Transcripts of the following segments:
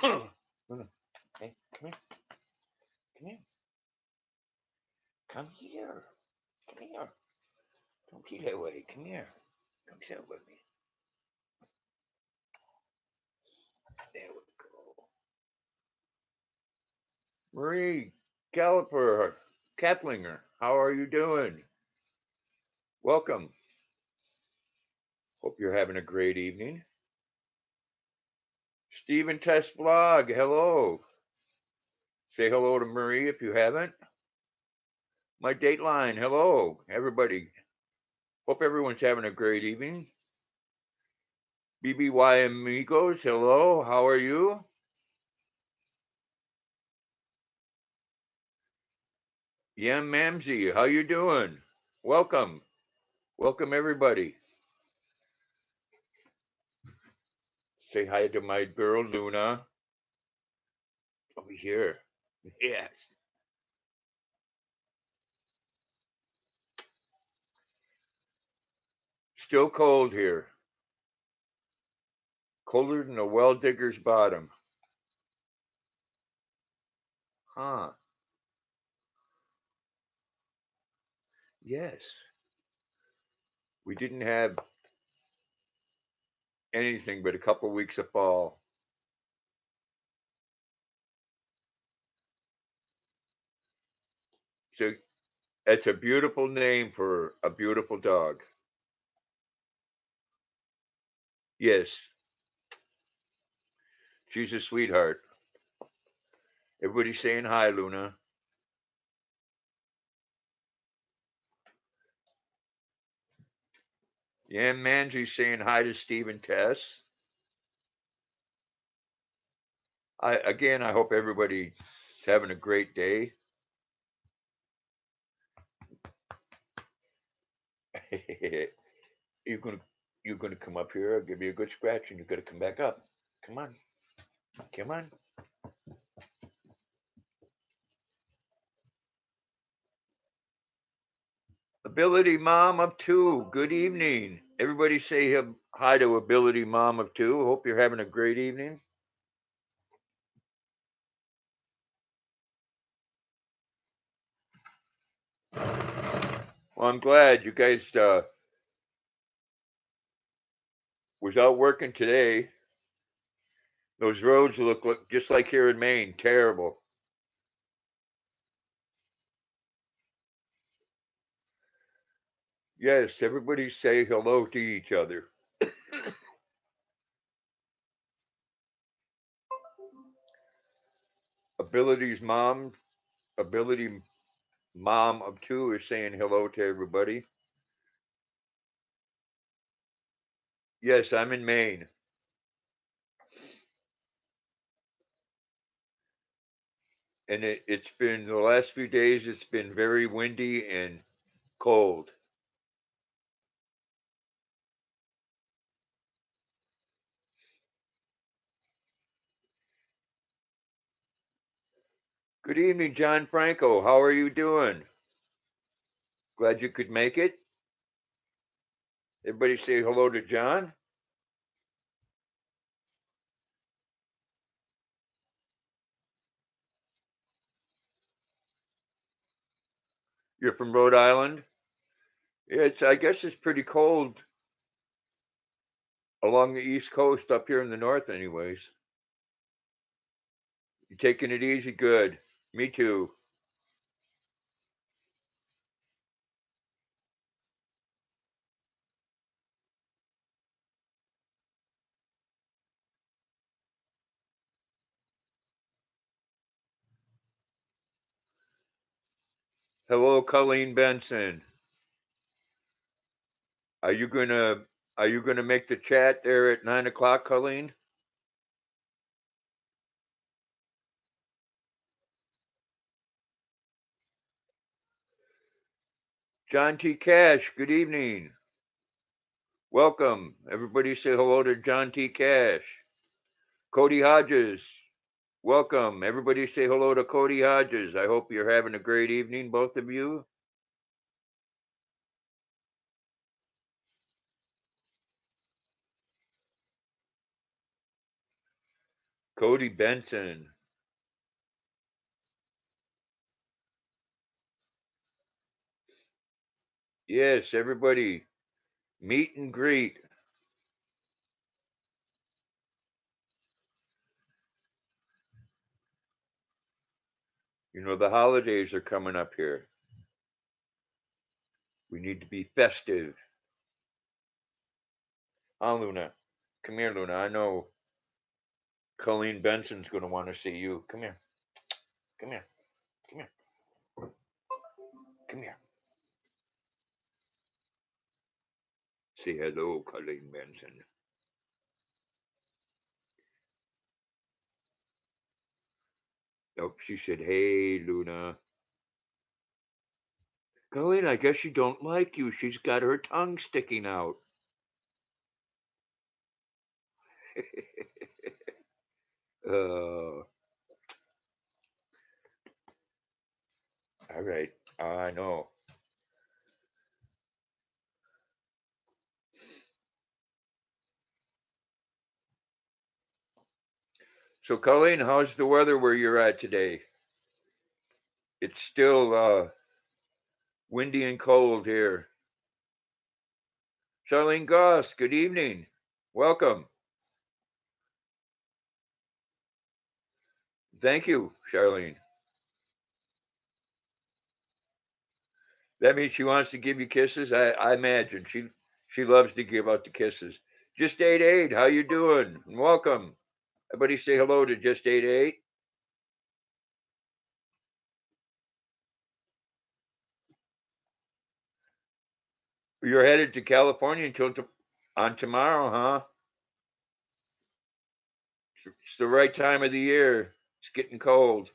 Luna, hey, come here. Come here. Come here. Come here. Don't be that way. Come here. Come sit with me. There we go. Marie Caliper, Kaplinger, how are you doing? Welcome. Hope you're having a great evening. Stephen Test Blog, hello. Say hello to Marie if you haven't. My Dateline, hello, everybody. Hope everyone's having a great evening. BBY Amigos, hello, how are you? Yam Mamsie, how you doing? Welcome. Welcome, everybody. Say hi to my girl, Luna. Over here. Yes. Still cold here. Colder than a well digger's bottom. Huh. Yes. We didn't have anything but a couple weeks of fall. So that's a beautiful name for a beautiful dog. Yes. She's a sweetheart. Everybody's saying hi, Luna. Yeah, Manji's saying hi to Steve and Tess. I hope everybody's having a great day. you're gonna you're gonna come up here. I'll give you a good scratch, and you're gonna come back up. Come on, come on. Ability Mom of Two. Good evening. Everybody say hi to Ability Mom of Two. Hope you're having a great evening. Well, I'm glad you guys was out working today. Those roads look just like here in Maine. Terrible. Yes, everybody say hello to each other. Ability's mom, Ability Mom of Two is saying hello to everybody. Yes, I'm in Maine. And it's been the last few days, it's been very windy and cold. Good evening, John Franco. How are you doing? Glad you could make it. Everybody say hello to John. You're from Rhode Island? I guess it's pretty cold along the East Coast up here in the north anyways. You taking it easy? Good. Me too. Hello, Colleen Benson. Are you gonna make the chat there at 9 o'clock, Colleen? John T. Cash, good evening. Welcome. Everybody say hello to John T. Cash. Cody Hodges, welcome. Everybody say hello to Cody Hodges. I hope you're having a great evening, both of you. Cody Benson. Yes, everybody, meet and greet. You know, the holidays are coming up here. We need to be festive. Luna. Come here, Luna. I know Colleen Benson's going to want to see you. Come here. Come here. Come here. Come here. Say hello, Colleen Benson. Nope, she said, hey, Luna. Colleen, I guess she don't like you. She's got her tongue sticking out. All right. I know. So, Colleen, how's the weather where you're at today? It's still windy and cold here. Charlene Goss, good evening. Welcome. Thank you, Charlene. That means she wants to give you kisses. I imagine she loves to give out the kisses. Just 88, how you doing? And welcome. Everybody say hello to Just 88. You're headed to California until on tomorrow, huh? It's the right time of the year. It's getting cold.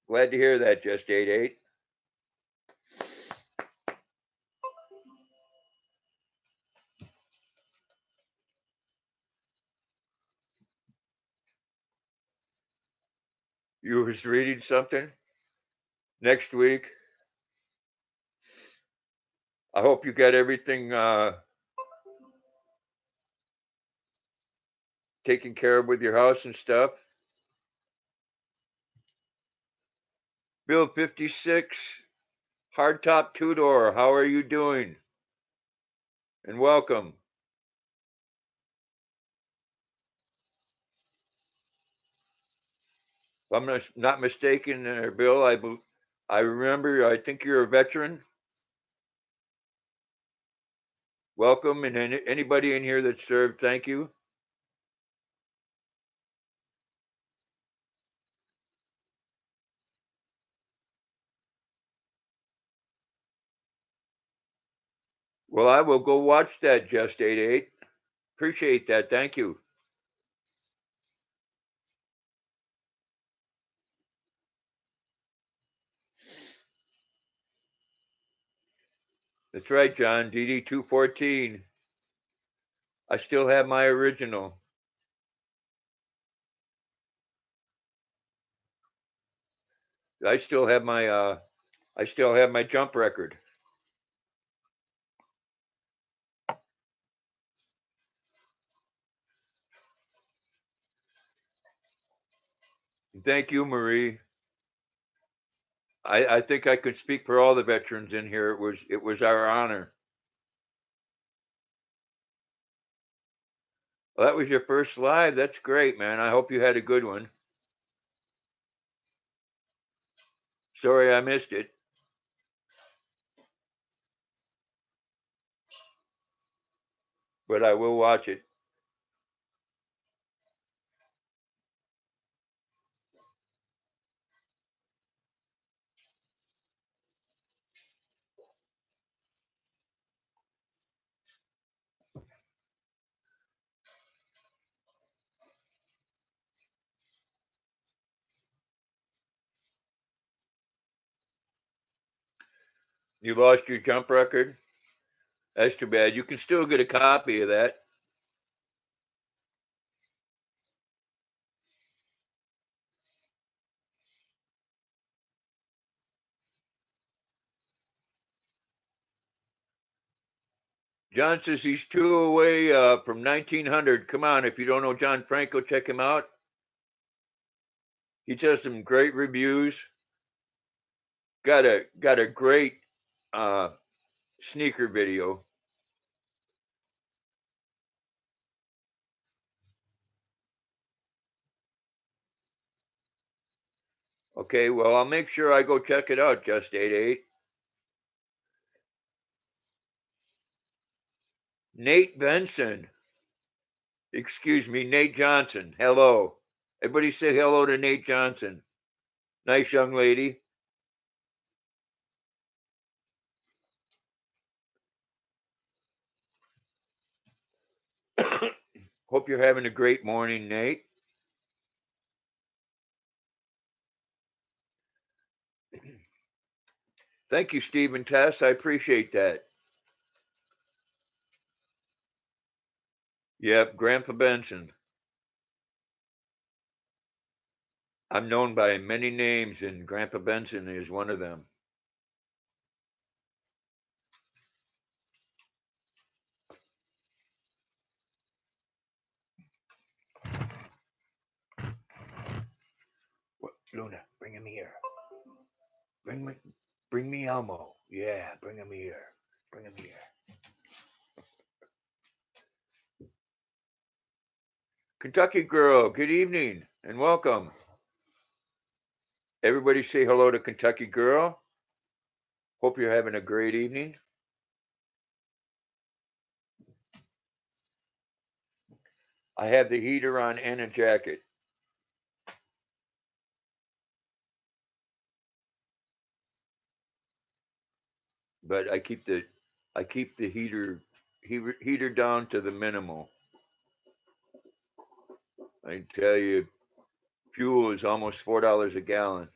Glad to hear that, Just 88. You was reading something next week. I hope you got everything taken care of with your house and stuff. Bill 56, hardtop two door. How are you doing? And welcome. If I'm not mistaken, Bill, I remember. I think you're a veteran. Welcome, and anybody in here that served, thank you. Well, I will go watch that, Just 88. Appreciate that. Thank you. That's right, John. DD 214. I still have my original. I still have my jump record. Thank you, Marie. I think I could speak for all the veterans in here. It was our honor. Well, that was your first live. That's great, man. I hope you had a good one. Sorry I missed it. But I will watch it. You lost your jump record? That's too bad. You can still get a copy of that. John says he's 2 away from 1900. Come on, if you don't know John Franco, check him out. He does some great reviews. Got a great sneaker video. Okay, well, I'll make sure I go check it out, Just 88. Nate Benson. Excuse me, Nate Johnson. Hello. Everybody say hello to Nate Johnson. Nice young lady. Hope you're having a great morning, Nate. Thank you, Stephen Tess. I appreciate that. Yep, Grandpa Benson. I'm known by many names, and Grandpa Benson is one of them. What, Luna, bring him here. Bring me Elmo. Yeah, bring him here. Bring him here. Kentucky Girl, good evening and welcome. Everybody say hello to Kentucky Girl. Hope you're having a great evening. I have the heater on and a jacket. But I keep the heater down to the minimal. I tell you, fuel is almost $4 a gallon.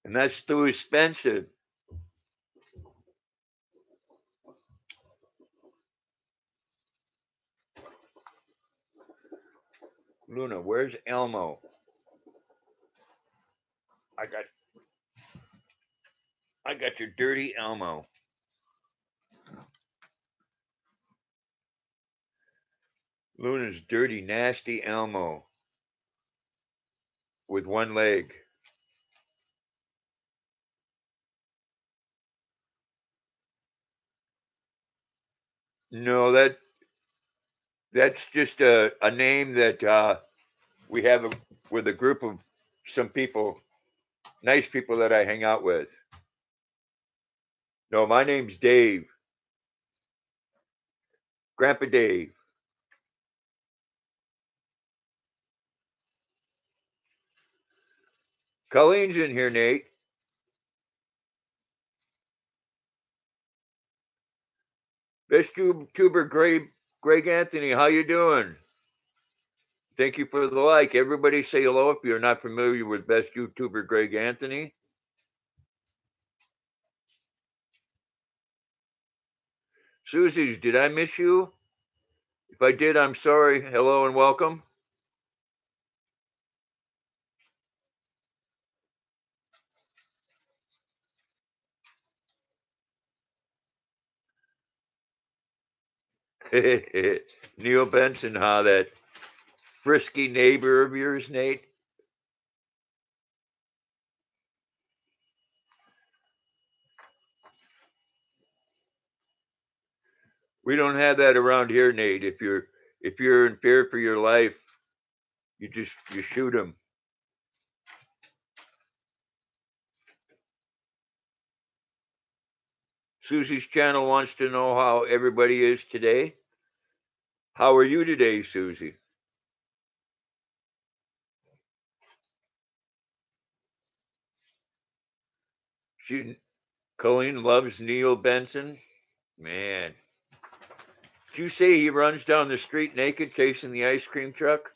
And that's too expensive. Luna, where's Elmo? I got your dirty Elmo. Luna's dirty, nasty Elmo with one leg. No, that's just a name that we have with a group of some people, nice people that I hang out with. No, my name's Dave. Grandpa Dave. Colleen's in here, Nate. Best YouTuber Greg Anthony, how you doing? Thank you for the like. Everybody say hello if you're not familiar with best YouTuber Greg Anthony. Susie, did I miss you? If I did, I'm sorry. Hello and welcome. Neil Benson, huh? That frisky neighbor of yours, Nate? We don't have that around here, Nate. If you're in fear for your life, you shoot him. Susie's channel wants to know how everybody is today. How are you today, Susie? Colleen loves Neil Benson. Man. Did you say he runs down the street naked chasing the ice cream truck?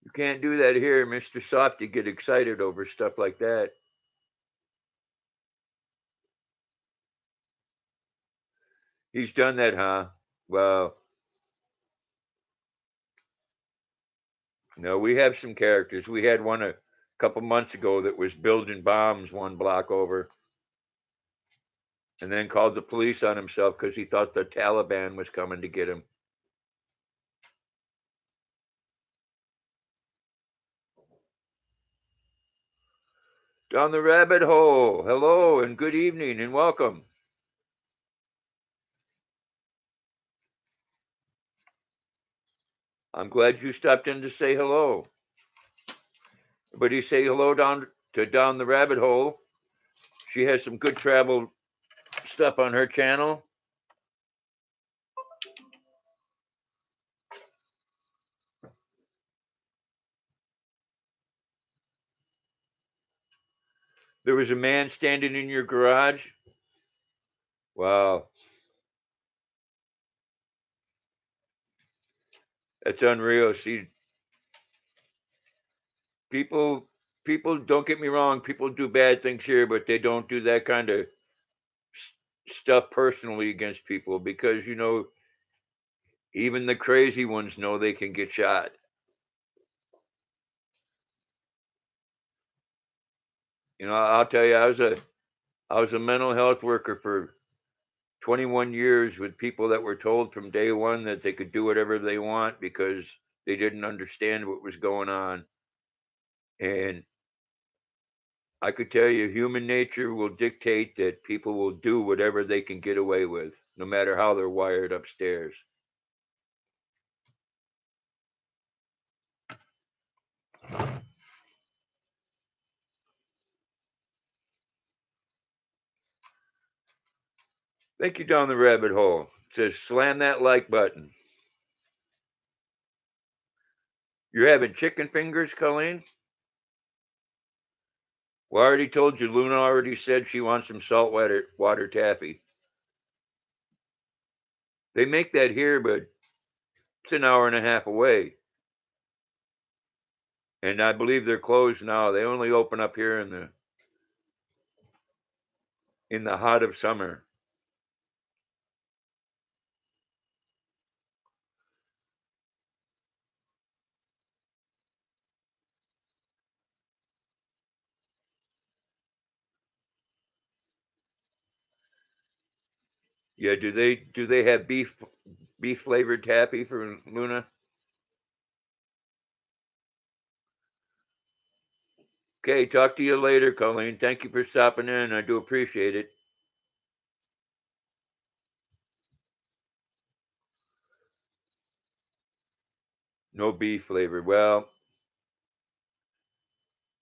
You can't do that here, Mr. Softy. Get excited over stuff like that. He's done that, huh? Well, No, we have some characters. We had one a couple months ago that was building bombs one block over and then called the police on himself because he thought the Taliban was coming to get him. Down the rabbit hole. Hello and good evening and welcome. I'm glad you stopped in to say hello. Everybody say hello down the rabbit hole. She has some good travel stuff on her channel. There was a man standing in your garage. Wow, that's unreal. See, people, people. Don't get me wrong. People do bad things here, but they don't do that kind of stuff personally against people because even the crazy ones know they can get shot. I'll tell you, I was a mental health worker for 21 years with people that were told from day one that they could do whatever they want because they didn't understand what was going on. And I could tell you, human nature will dictate that people will do whatever they can get away with, no matter how they're wired upstairs. Thank you down the rabbit hole. It says slam that like button. You're having chicken fingers, Colleen? Well, I already told you, Luna already said she wants some water taffy. They make that here, but it's an hour and a half away. And I believe they're closed now. They only open up here in the hot of summer. Yeah, do they have beef flavored taffy for Luna? Okay, talk to you later, Colleen. Thank you for stopping in. I do appreciate it. No beef flavored. Well,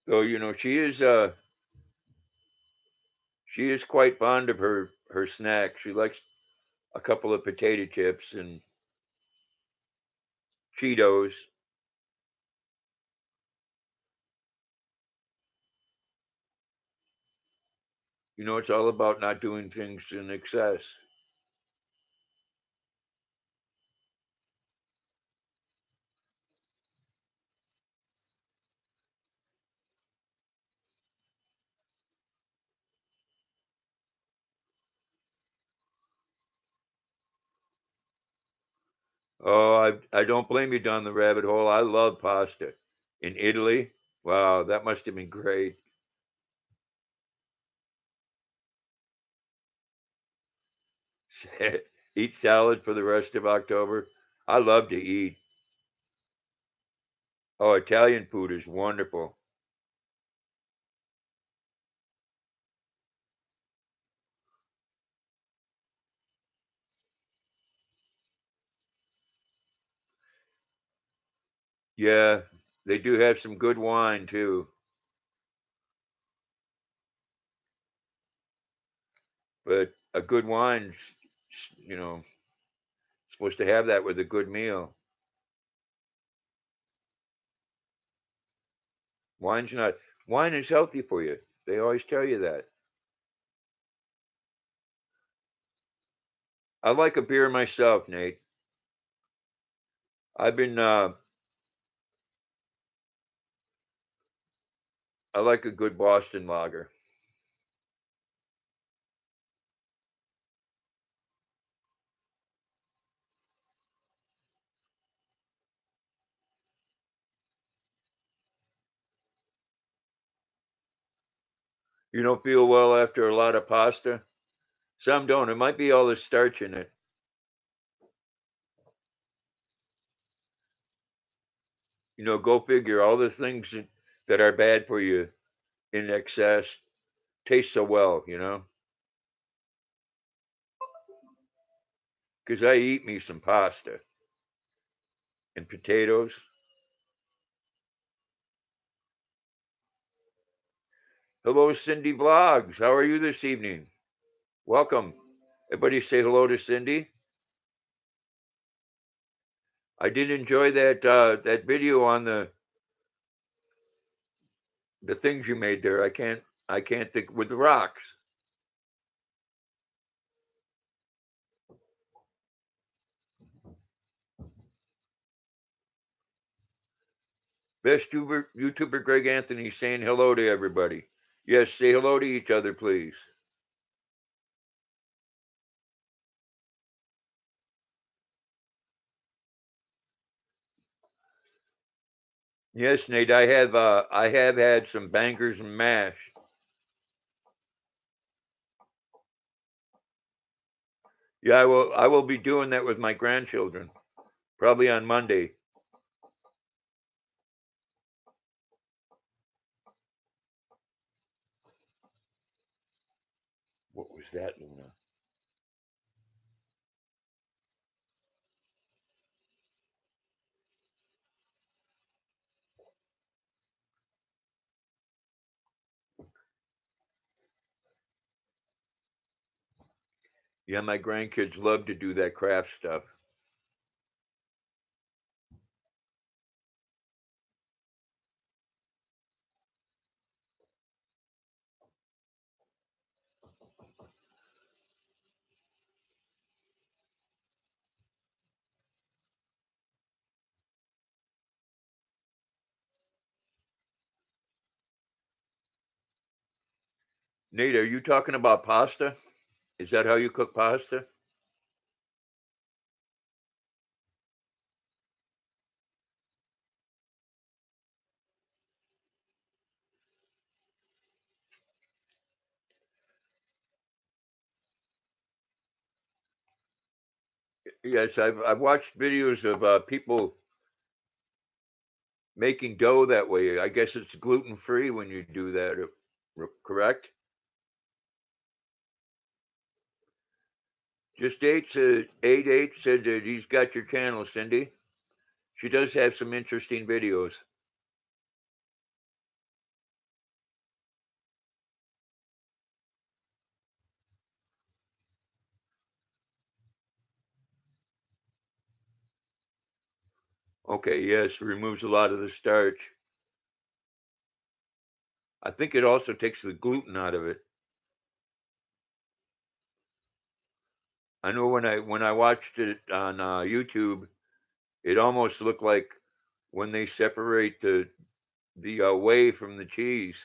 though she is quite fond of her snack. She likes a couple of potato chips and Cheetos. It's all about not doing things in excess. Oh, I don't blame you down the rabbit hole. I love pasta. In Italy, wow, that must have been great. Eat salad for the rest of October. I love to eat. Oh, Italian food is wonderful. Yeah, they do have some good wine too. But a good wine's, you know, supposed to have that with a good meal. Wine's not. Wine is healthy for you. They always tell you that. I like a beer myself, Nate. I've been. I like a good Boston lager. You don't feel well after a lot of pasta? Some don't. It might be all the starch in it. You know, go figure. All the things that are bad for you in excess taste so well, you know? Because I eat me some pasta and potatoes. Hello, Cindy Vlogs. How are you this evening? Welcome. Everybody say hello to Cindy. I did enjoy that video on the things you made there. I can't think with the rocks. Best YouTuber Greg Anthony saying hello to everybody. Yes, say hello to each other, please. Yes, Nate, I have had some bangers and mash. Yeah, I will be doing that with my grandchildren, probably on Monday. What was that, Luna? Yeah, my grandkids love to do that craft stuff. Nate, are you talking about pasta? Is that how you cook pasta? Yes, I've watched videos of people making dough that way. I guess it's gluten free when you do that. Correct? Just eight said that he's got your channel, Cindy. She does have some interesting videos. Okay, yes, removes a lot of the starch. I think it also takes the gluten out of it. I know when I watched it on YouTube, it almost looked like when they separate the whey from the cheese.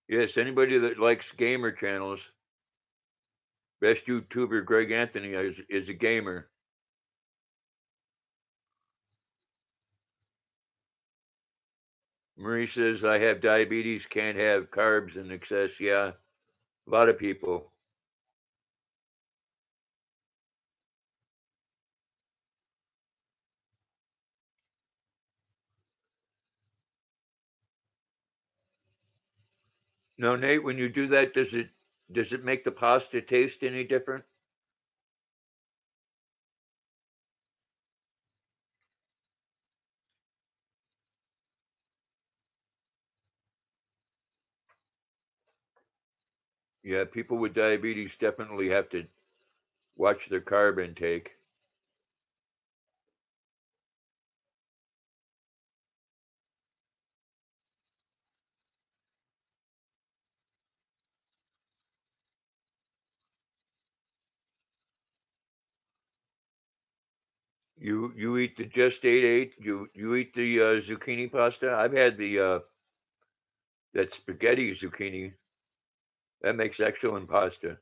Yes, anybody that likes gamer channels, best YouTuber Greg Anthony is a gamer. Marie says I have diabetes, can't have carbs in excess. Yeah, a lot of people. No, Nate, when you do that, does it make the pasta taste any different? Yeah, people with diabetes definitely have to watch their carb intake. You eat the just eight. You eat the zucchini pasta. I've had the that spaghetti zucchini. That makes excellent pasta.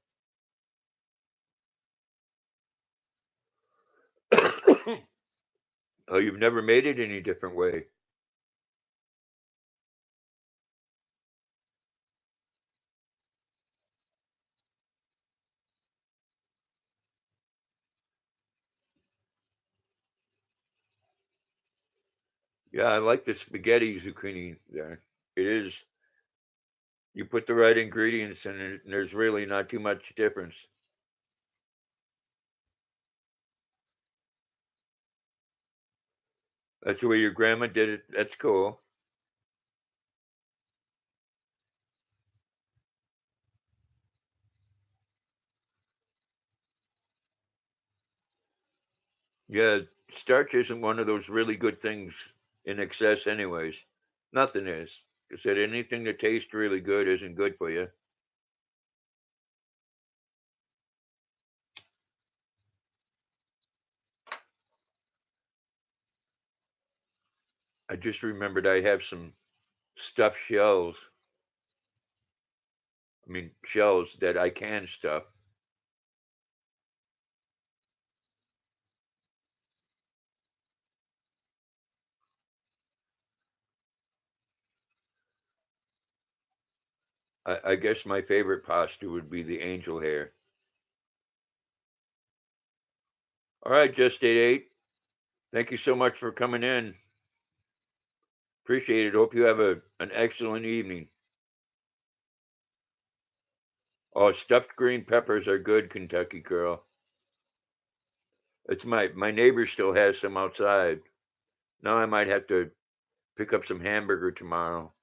Oh, you've never made it any different way. Yeah, I like the spaghetti zucchini there. It is. You put the right ingredients in it, and there's really not too much difference. That's the way your grandma did it. That's cool. Yeah, starch isn't one of those really good things in excess, anyways. Nothing is. I said anything that tastes really good isn't good for you. I just remembered I have some stuffed shells. I mean, shells that I can stuff. I guess my favorite pasta would be the angel hair. All right, just 8. Thank you so much for coming in. Appreciate it. Hope you have an excellent evening. Oh, stuffed green peppers are good, Kentucky girl. It's my neighbor still has some outside. Now I might have to pick up some hamburger tomorrow.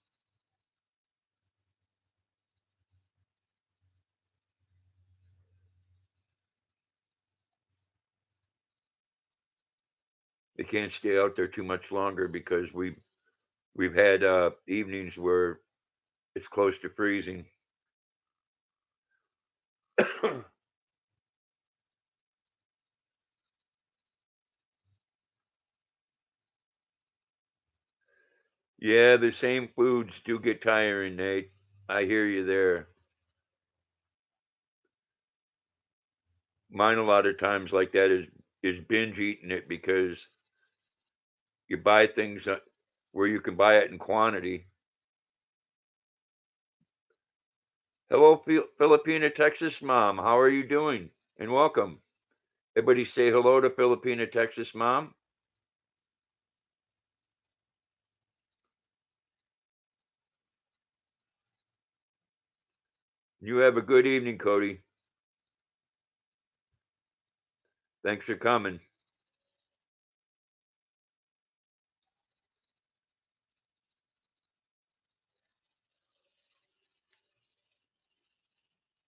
They can't stay out there too much longer because we've had evenings where it's close to freezing. Yeah, the same foods do get tiring, Nate. I hear you there. Mine a lot of times like that is binge eating it because you buy things where you can buy it in quantity. Hello, Filipina, Texas mom. How are you doing? And welcome. Everybody say hello to Filipina, Texas mom. You have a good evening, Cody. Thanks for coming.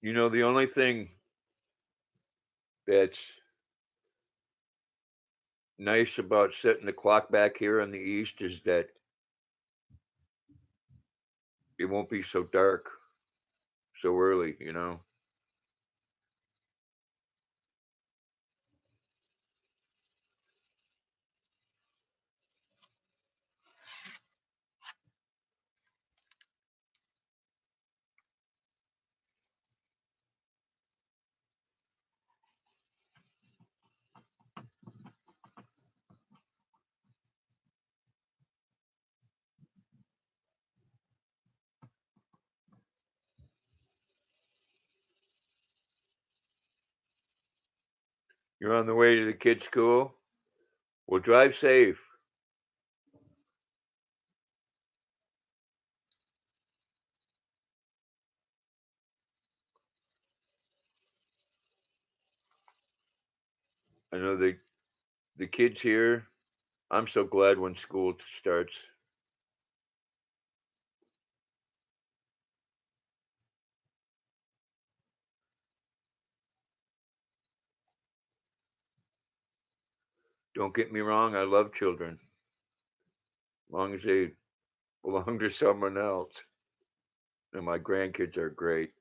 You know, the only thing that's nice about setting the clock back here on the east is that it won't be so dark so early. You're on the way to the kids' school? Well, drive safe. I know the kids here, I'm so glad when school starts. Don't get me wrong, I love children, as long as they belong to someone else. And my grandkids are great.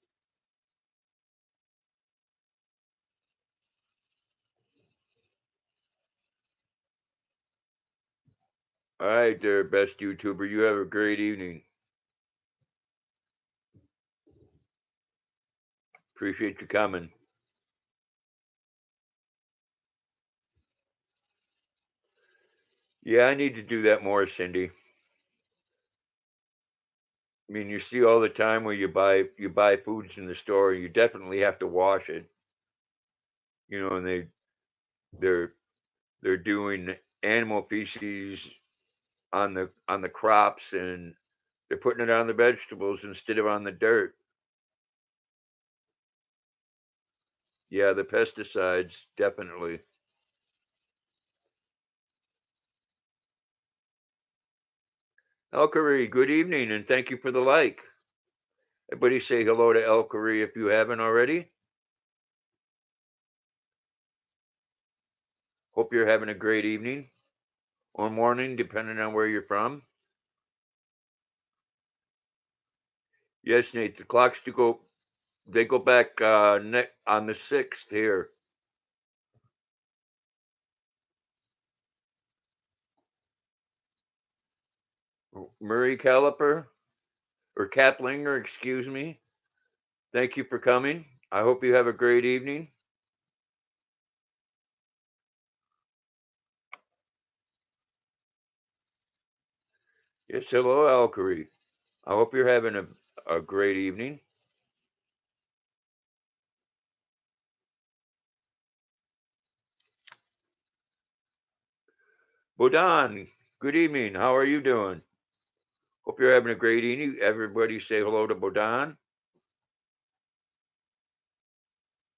All right, there, best YouTuber. You have a great evening. Appreciate you coming. Yeah, I need to do that more, Cindy. I mean, you see all the time where you buy foods in the store, you definitely have to wash it. And they're they're doing animal feces on the crops, and they're putting it on the vegetables instead of on the dirt. Yeah, the pesticides, definitely. Elkery, good evening, and thank you for the like. Everybody say hello to Elkery if you haven't already. Hope you're having a great evening or morning, depending on where you're from. Yes, Nate, the clocks do go. They go back on the 6th here. Murray Caliper or Kaplinger, excuse me. Thank you for coming. I hope you have a great evening. Yes, hello, Alkery. I hope you're having a great evening. Bodan, good evening. How are you doing? Hope you're having a great evening. Everybody say hello to Bodan.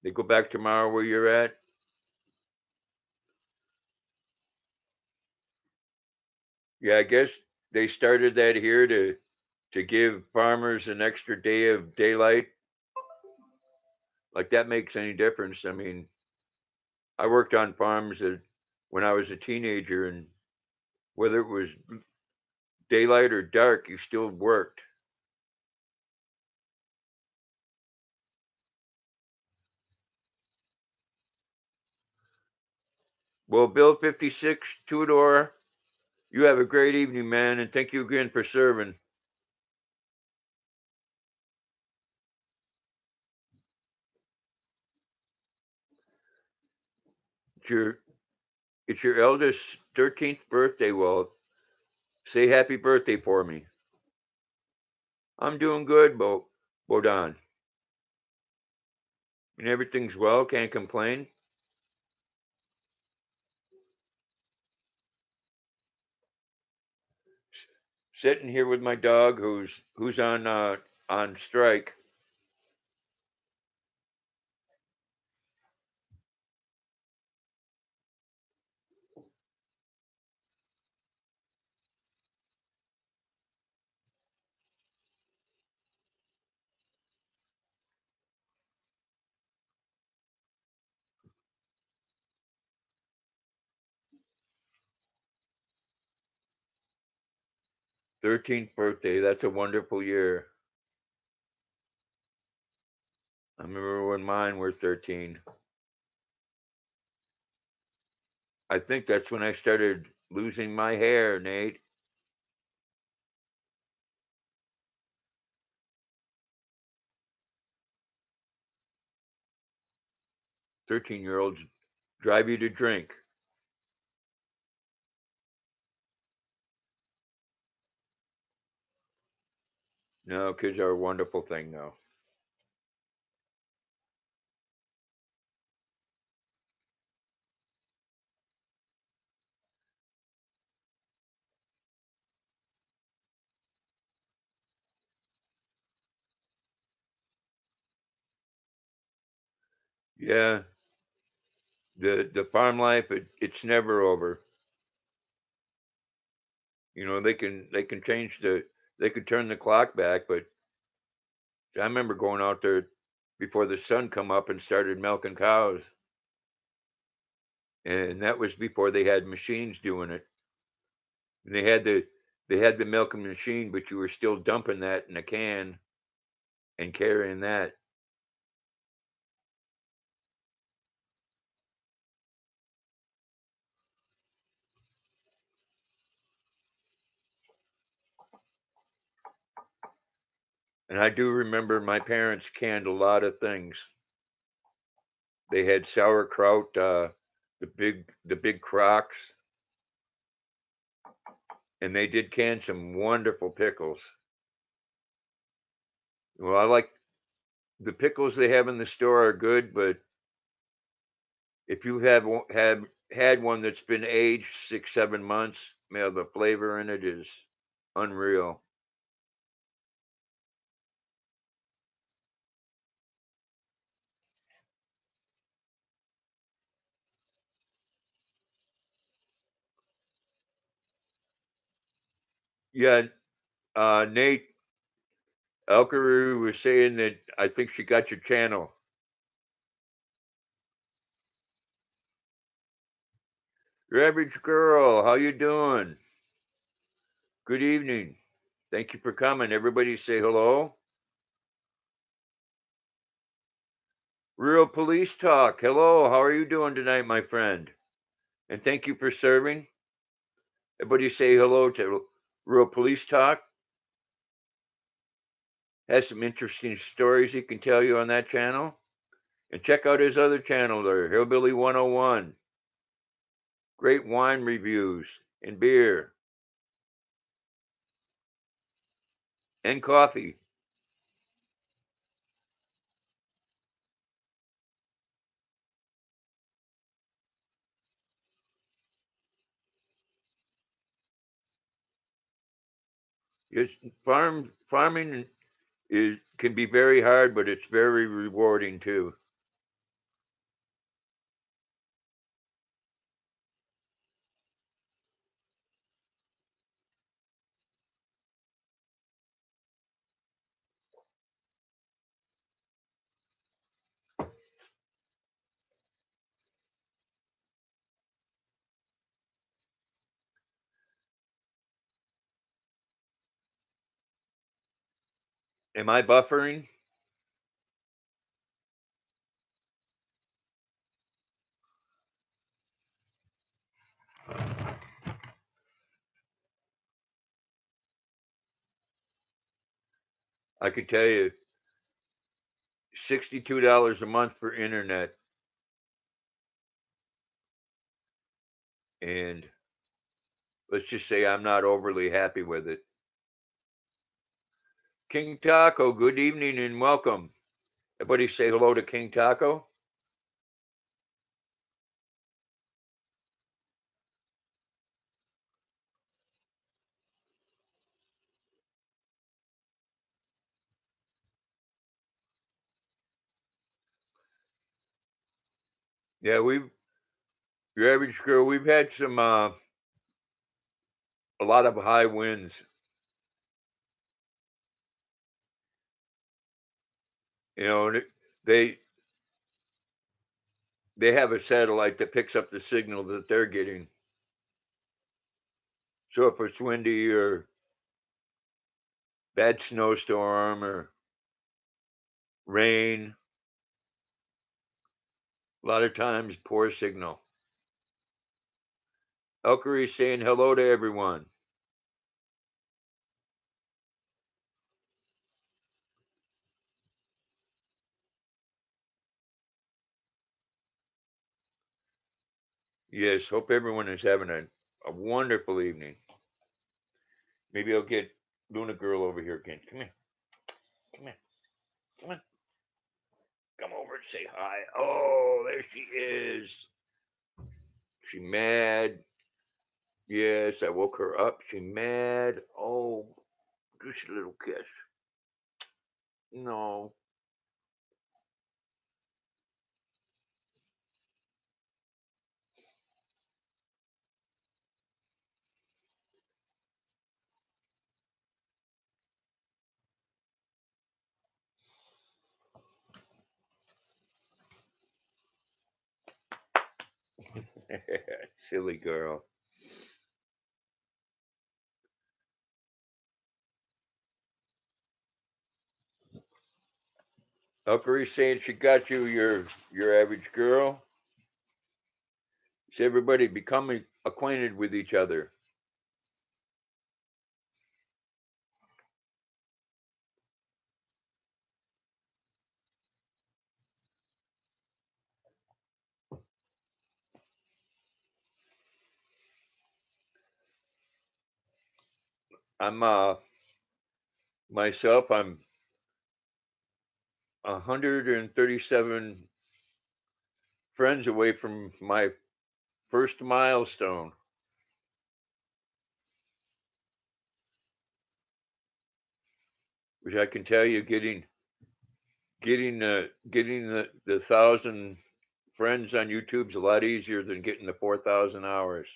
They go back tomorrow where you're at. Yeah, I guess they started that here to give farmers an extra day of daylight. Like that makes any difference. I mean, I worked on farms when I was a teenager, and whether it was daylight or dark, you still worked. Well, Bill 56, Tudor, you have a great evening, man, and thank you again for serving. It's your it's your eldest 13th birthday. Well, say happy birthday for me. I'm doing good, Bodan. And everything's well, can't complain. Sitting here with my dog who's on strike. 13th birthday. That's a wonderful year. I remember when mine were 13. I think that's when I started losing my hair, Nate. 13-year-olds drive you to drink. No, kids are a wonderful thing, though. Yeah, the farm life, it's never over. They can they could turn the clock back, but I remember going out there before the sun come up and started milking cows, and that was before they had machines doing it. And they had the milking machine, but you were still dumping that in a can and carrying that. And I do remember my parents canned a lot of things. They had sauerkraut, the big crocks. and they did can some wonderful pickles. Well, I like the pickles they have in the store are good, but if you have had one that's been aged 6, 7 months, man, the flavor in it is unreal. Yeah, Nate Elkeru was saying that I think she got your channel. Your average girl, how you doing? Good evening. Thank you for coming. Everybody say hello. Real Police Talk. Hello, how are you doing tonight, my friend? And thank you for serving. Everybody say hello to Real Police Talk. Has some interesting stories he can tell you on that channel. And check out his other channel there, Hillbilly 101. Great wine reviews and beer and coffee. Just farming is can be very hard, but it's very rewarding too. Am I buffering? I could tell you $62 a month for internet, and let's just say I'm not overly happy with it. King Taco, good evening and welcome. Everybody say hello to King Taco. Yeah, your average girl, we've had some a lot of high winds. You know, they they have a satellite that picks up the signal that they're getting. So if it's windy or bad snowstorm or rain, a lot of times poor signal. Elkery saying hello to everyone. Yes, hope everyone is having a wonderful evening. Maybe I'll get Luna Girl over here again. Come here. Come here. Come on. Come over and say hi. Oh, there she is. She mad. Yes, I woke her up. She mad. Oh, just a little kiss. No. Silly girl. Elkery's saying she got you your average girl. It's everybody becoming acquainted with each other. I'm myself. I'm 137 friends away from my first milestone, which I can tell you, getting the 1,000 friends on YouTube's a lot easier than getting the 4,000 hours.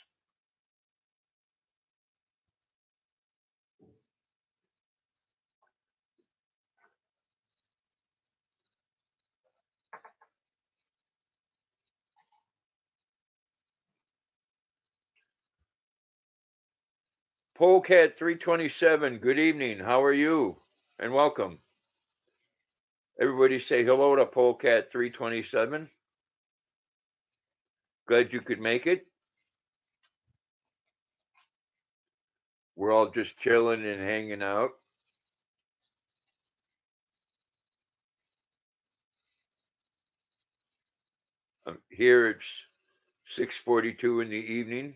Polecat 327, good evening. How are you? And welcome. Everybody say hello to Polecat 327. Glad you could make it. We're all just chilling and hanging out. Here it's 6:42 in the evening.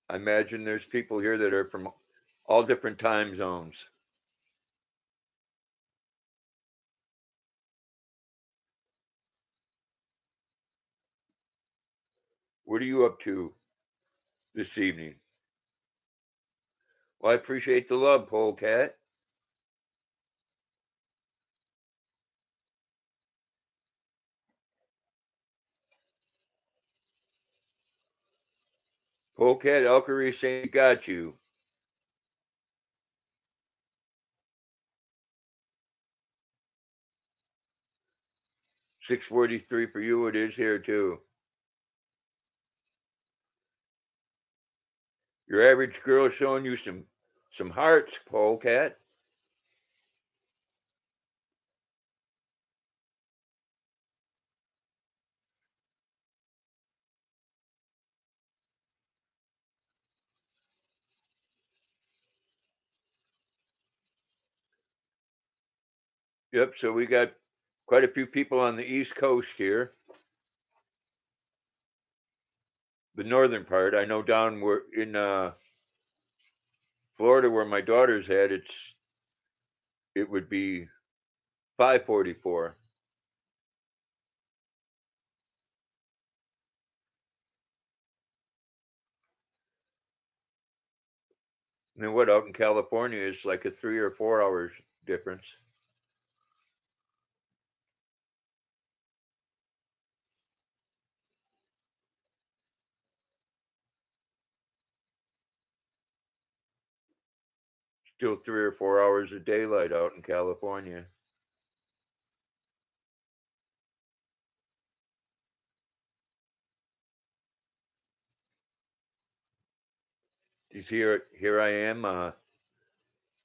I imagine there's people here that are from all different time zones. What are you up to this evening? Well, I appreciate the love, Polecat. Polecat Alkery saying got you. 6:43 for you. It is here too. Your average girl showing you some hearts, Polecat. Yep. So we got quite a few people on the East Coast here. The northern part. I know down where in Florida, where my daughter's at, it would be 5:44. And then what out in California is like a 3 or 4 hours difference. Still 3 or 4 hours of daylight out in California. You see, here I am,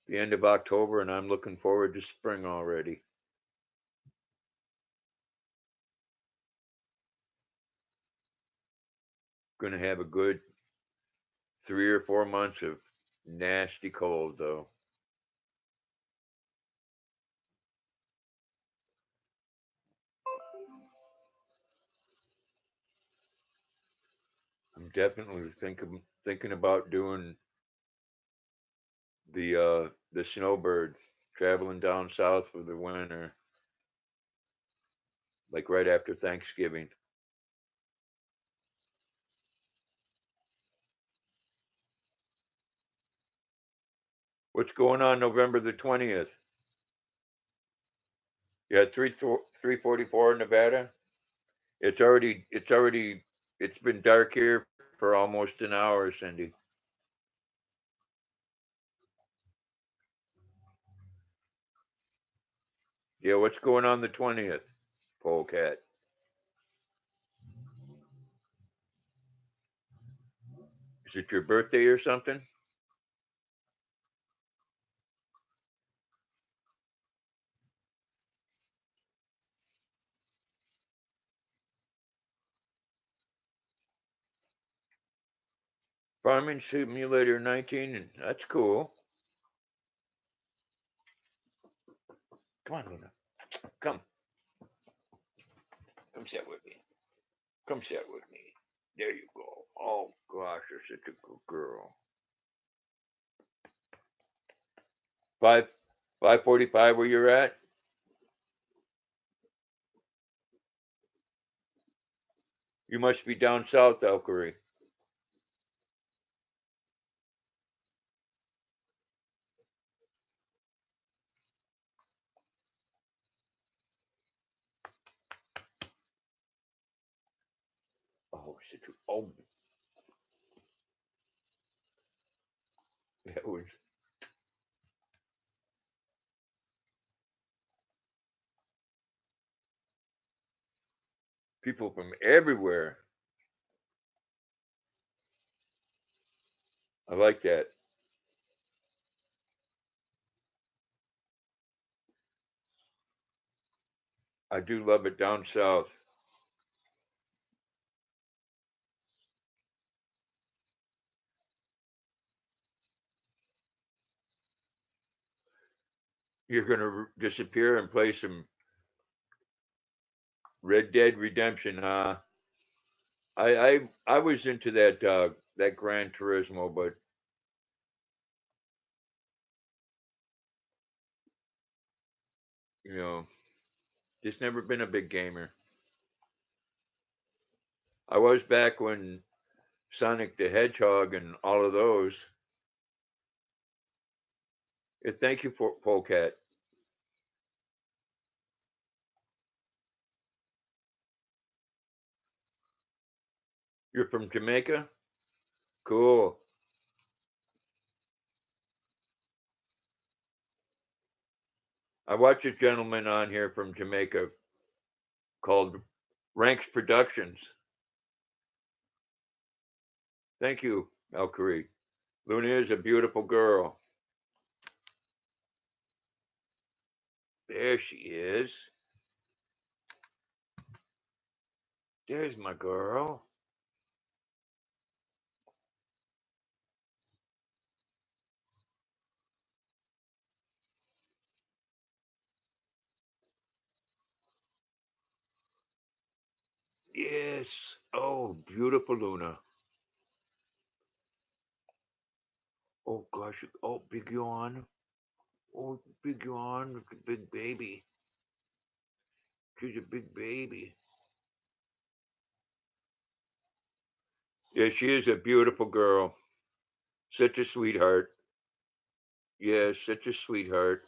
the end of October, and I'm looking forward to spring already. Going to have a good 3 or 4 months of nasty cold, though. I'm definitely thinking about doing the snowbird, traveling down south for the winter, like right after Thanksgiving. What's going on November the 20th? Yeah, 3:44 in Nevada. It's been dark here for almost an hour, Cindy. Yeah, what's going on the 20th, Polecat? Is it your birthday or something? Farming Simulator 19, that's cool. Come on, Luna. Come. Come sit with me. Come sit with me. There you go. Oh gosh, you're such a good girl. 5:45 where you're at? You must be down south, Elkery. Oh, such a, oh, that was people from everywhere. I like that. I do love it down south. You're gonna disappear and play some Red Dead Redemption, huh? I was into that Gran Turismo, but you know, just never been a big gamer. I was back when Sonic the Hedgehog and all of those. Thank you for Polecat. You're from Jamaica? Cool. I watched a gentleman on here from Jamaica called Ranks Productions. Thank you, Alkari. Luna is a beautiful girl. There she is. There's my girl. Yes. Oh, beautiful Luna. Oh gosh. Oh, big yawn. Oh, big yawn. Big baby. She's a big baby. Yeah, she is a beautiful girl. Such a sweetheart. Yes, such a sweetheart.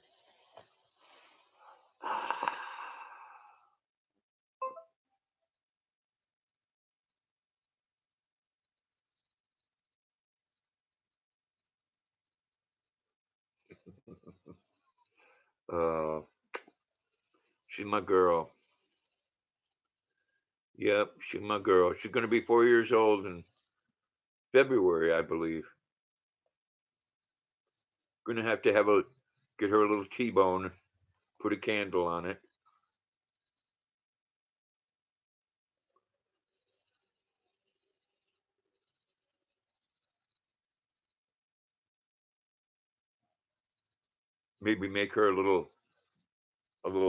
Uh, she's my girl. Yep, she's my girl. She's gonna be 4 years old in February, I believe. Gonna have to get her a little T-bone, put a candle on it. Maybe make her a little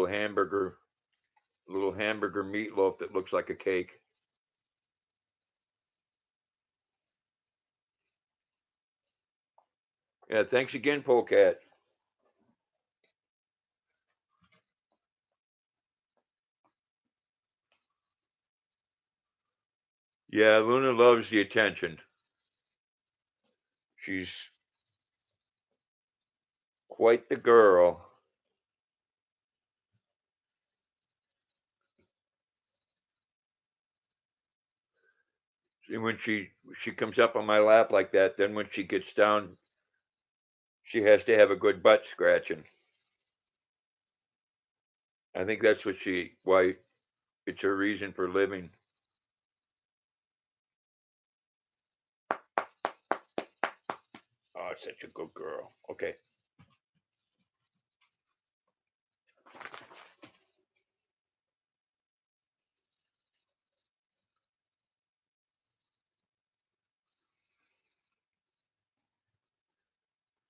hamburger, a little hamburger meatloaf that looks like a cake. Yeah, thanks again, Polecat. Yeah, Luna loves the attention. She's quite the girl. And when she comes up on my lap like that, then when she gets down, she has to have a good butt scratching. I think that's why it's her reason for living. Oh, such a good girl. Okay.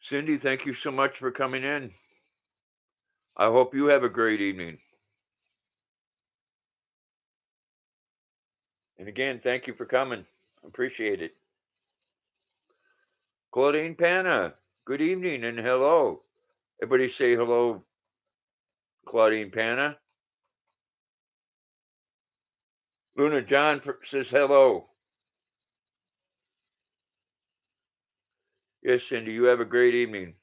Cindy, thank you so much for coming in. I hope you have a great evening. And again, thank you for coming. Appreciate it. Claudine Panna, good evening and hello. Everybody say hello, Claudine Panna. Luna John says hello. Yes, Cindy, you have a great evening.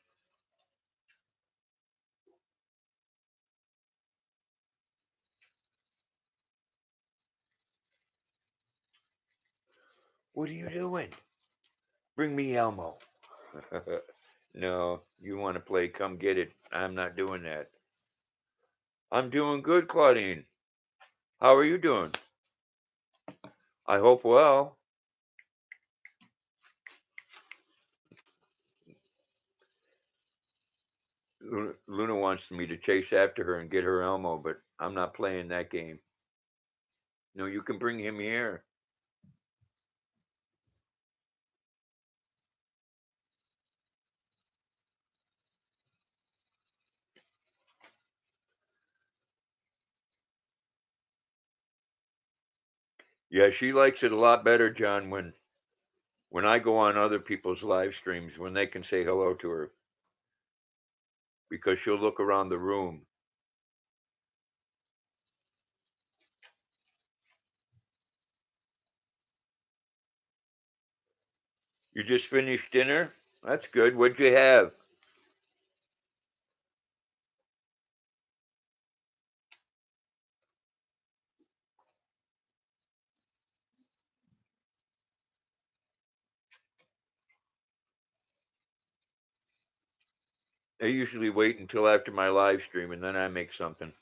What are you doing? Bring me Elmo. No, you want to play, come get it. I'm not doing that. I'm doing good, Claudine. How are you doing? I hope well. Luna wants me to chase after her and get her Elmo, but I'm not playing that game. No, you can bring him here. Yeah, she likes it a lot better, John, when I go on other people's live streams when they can say hello to her because she'll look around the room. You just finished dinner? That's good. What'd you have? I usually wait until after my live stream and then I make something.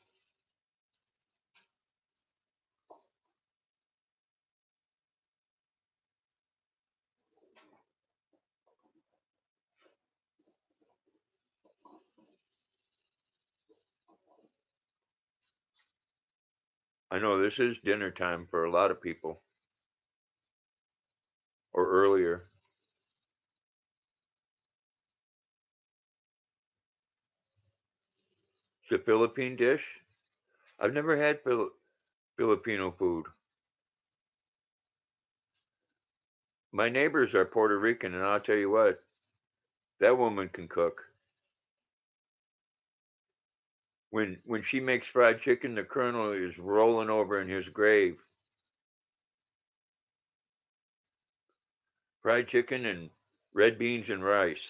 I know this is dinner time for a lot of people, or earlier. It's a Philippine dish. I've never had Filipino food. My neighbors are Puerto Rican, and I'll tell you what, that woman can cook. When she makes fried chicken, the colonel is rolling over in his grave. Fried chicken and red beans and rice.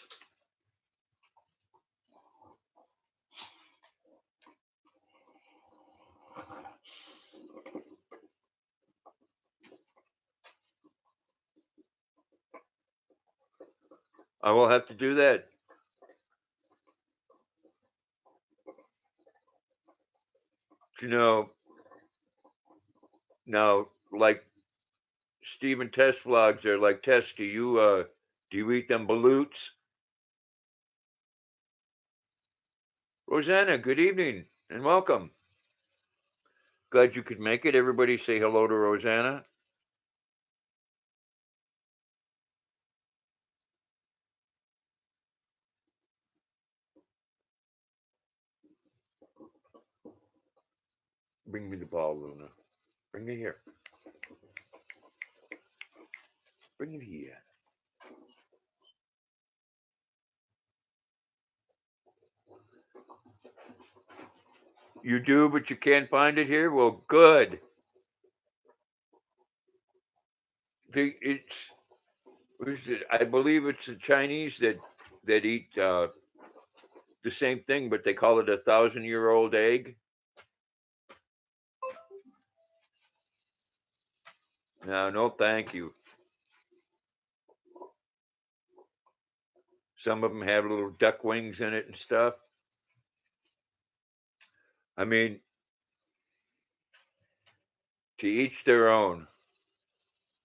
I will have to do that. You know, now like Stephen Test vlogs are like, Test, do you eat them balutes? Rosanna, good evening and welcome. Glad you could make it. Everybody say hello to Rosanna. Bring me the ball, Luna. Bring it here. Bring it here. You do, but you can't find it here? Well, good. It's, what is it? I believe it's the Chinese that eat the same thing, but they call it 1,000-year-old egg. No, no, thank you. Some of them have little duck wings in it and stuff. I mean, to each their own.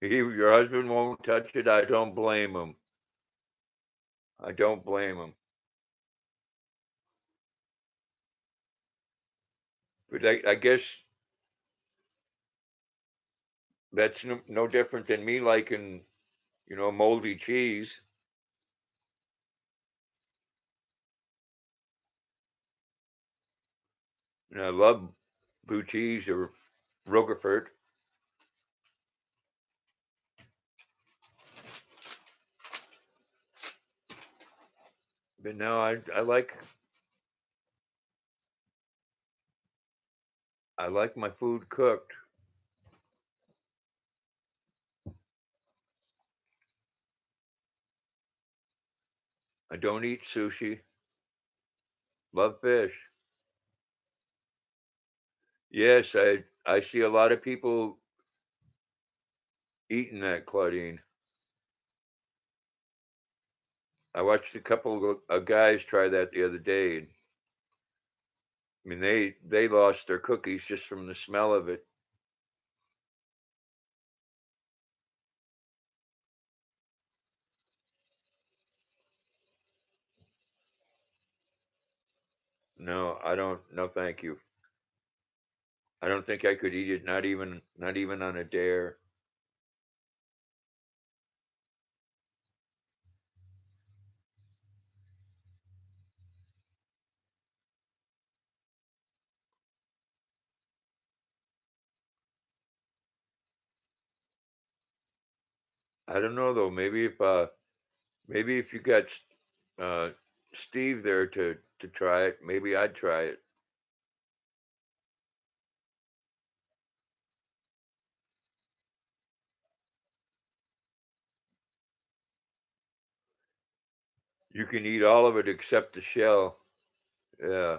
Your husband won't touch it. I don't blame him. I don't blame him. But I guess that's no different than me liking, moldy cheese. And I love blue cheese or Roquefort. But no, I like my food cooked. I don't eat sushi. Love fish. Yes, I see a lot of people eating that, Claudine. I watched a couple of guys try that the other day. And, I mean, they lost their cookies just from the smell of it. No, I don't. No, thank you. I don't think I could eat it. Not even on a dare. I don't know though. Maybe if you got uh, Steve there to try it, maybe I'd try it. You can eat all of it except the shell. Yeah.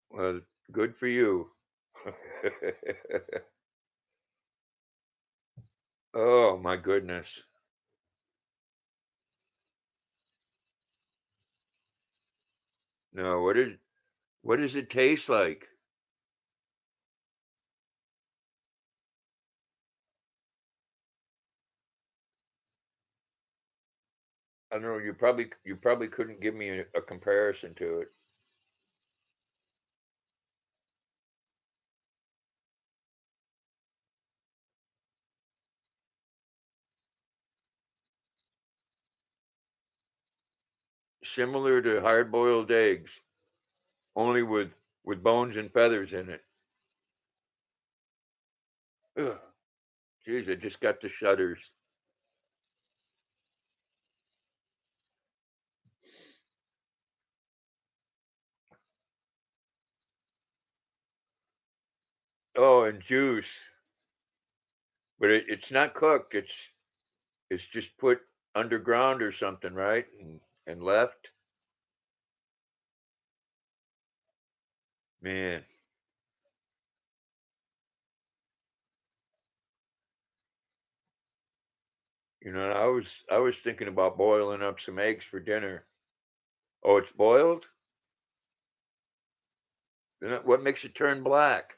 Well, good for you. Oh my goodness. No, what does it taste like? I don't know. You probably couldn't give me a comparison to it. Similar to hard boiled eggs, only with bones and feathers in it. Ugh, geez, I just got the shudders. Oh, and juice, but it's not cooked. It's just put underground or something, right? And left. Man, I was thinking about boiling up some eggs for dinner. Oh, it's boiled? Then what makes it turn black?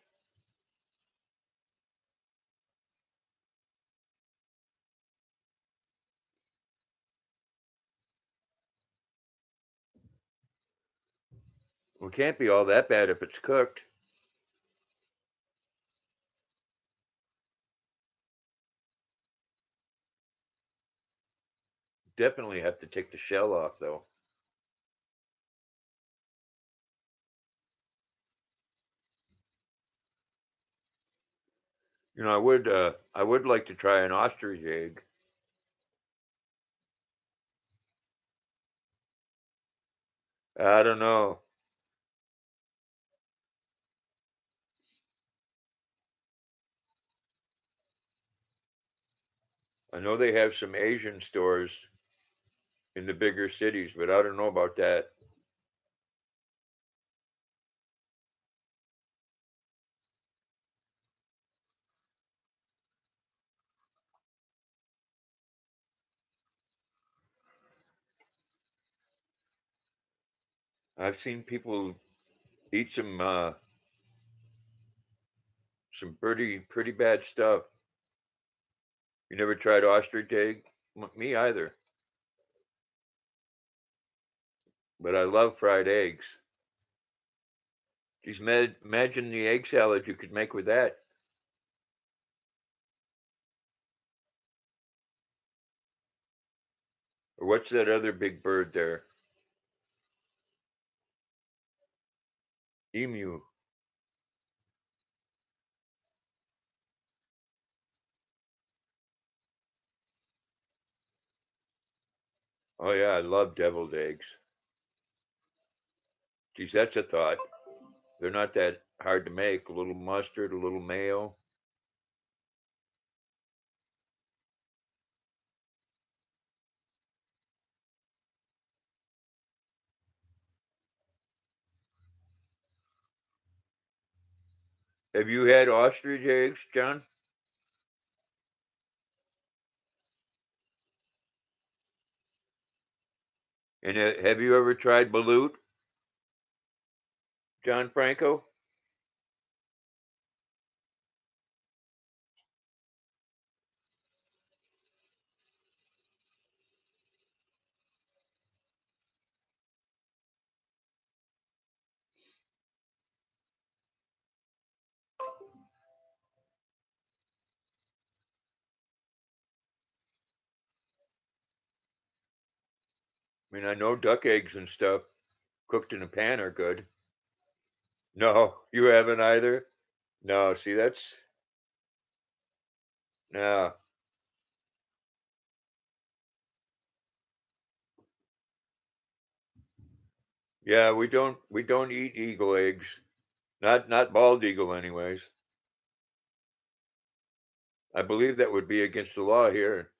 Well, it can't be all that bad if it's cooked. Definitely have to take the shell off though. I would like to try an ostrich egg. I don't know. I know they have some Asian stores in the bigger cities, but I don't know about that. I've seen people eat some pretty bad stuff. You never tried ostrich egg? Me either. But I love fried eggs. Just imagine the egg salad you could make with that. Or what's that other big bird there? Emu. Oh yeah, I love deviled eggs. Geez, that's a thought. They're not that hard to make. A little mustard, a little mayo. Have you had ostrich eggs, John? And have you ever tried balut, John Franco? I mean, I know duck eggs and stuff cooked in a pan are good. No, you haven't either. No, see, that's no. Yeah, we don't eat eagle eggs. Not bald eagle, anyways. I believe that would be against the law here.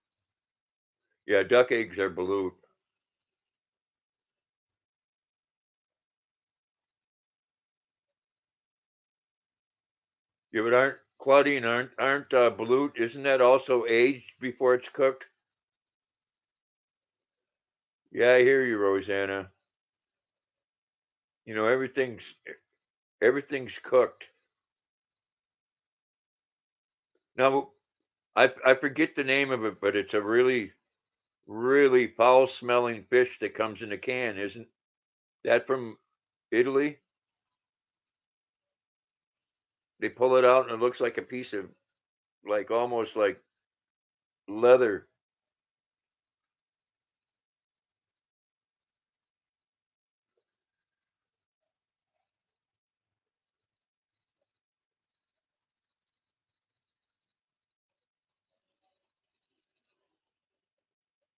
Yeah, duck eggs are balut. Yeah, but aren't Claudine, aren't balut? Isn't that also aged before it's cooked? Yeah, I hear you, Rosanna. You know, everything's cooked. Now, I forget the name of it, but it's a really foul smelling fish that comes in a can, isn't that from Italy? They pull it out and it looks like a piece of like almost like leather.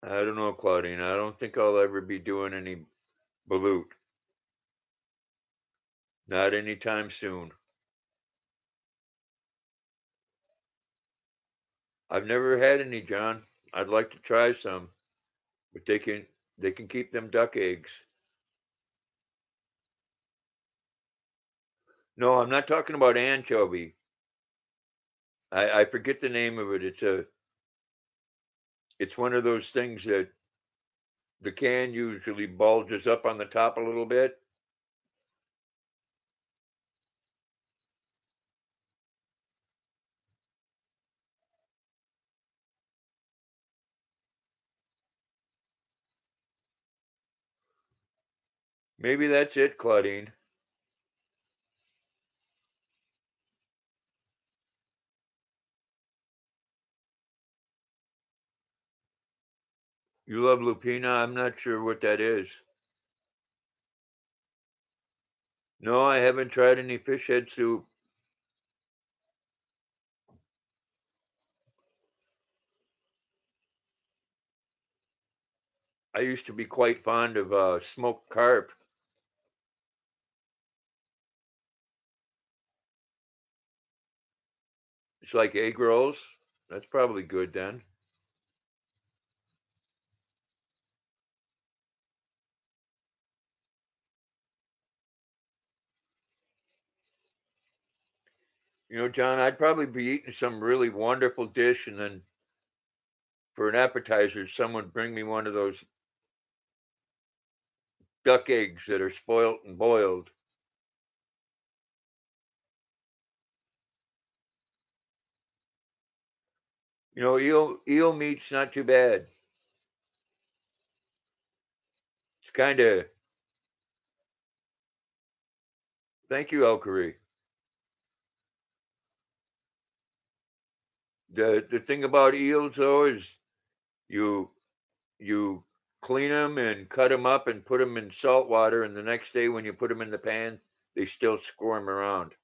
I don't know, Claudine. I don't think I'll ever be doing any balut. Not anytime soon. I've never had any, John. I'd like to try some, but they can keep them duck eggs. No, I'm not talking about anchovy. I forget the name of it. It's one of those things that the can usually bulges up on the top a little bit. Maybe that's it, Claudine. You love lupina? I'm not sure what that is. No, I haven't tried any fish head soup. I used to be quite fond of smoked carp. It's like egg rolls. That's probably good then. You know, John, I'd probably be eating some really wonderful dish, and then for an appetizer, someone bring me one of those duck eggs that are spoilt and boiled. You know, eel meat's not too bad. It's kind of thank you, Alkari. The thing about eels though is you you clean them and cut them up and put them in salt water, and the next day when you put them in the pan, they still squirm around.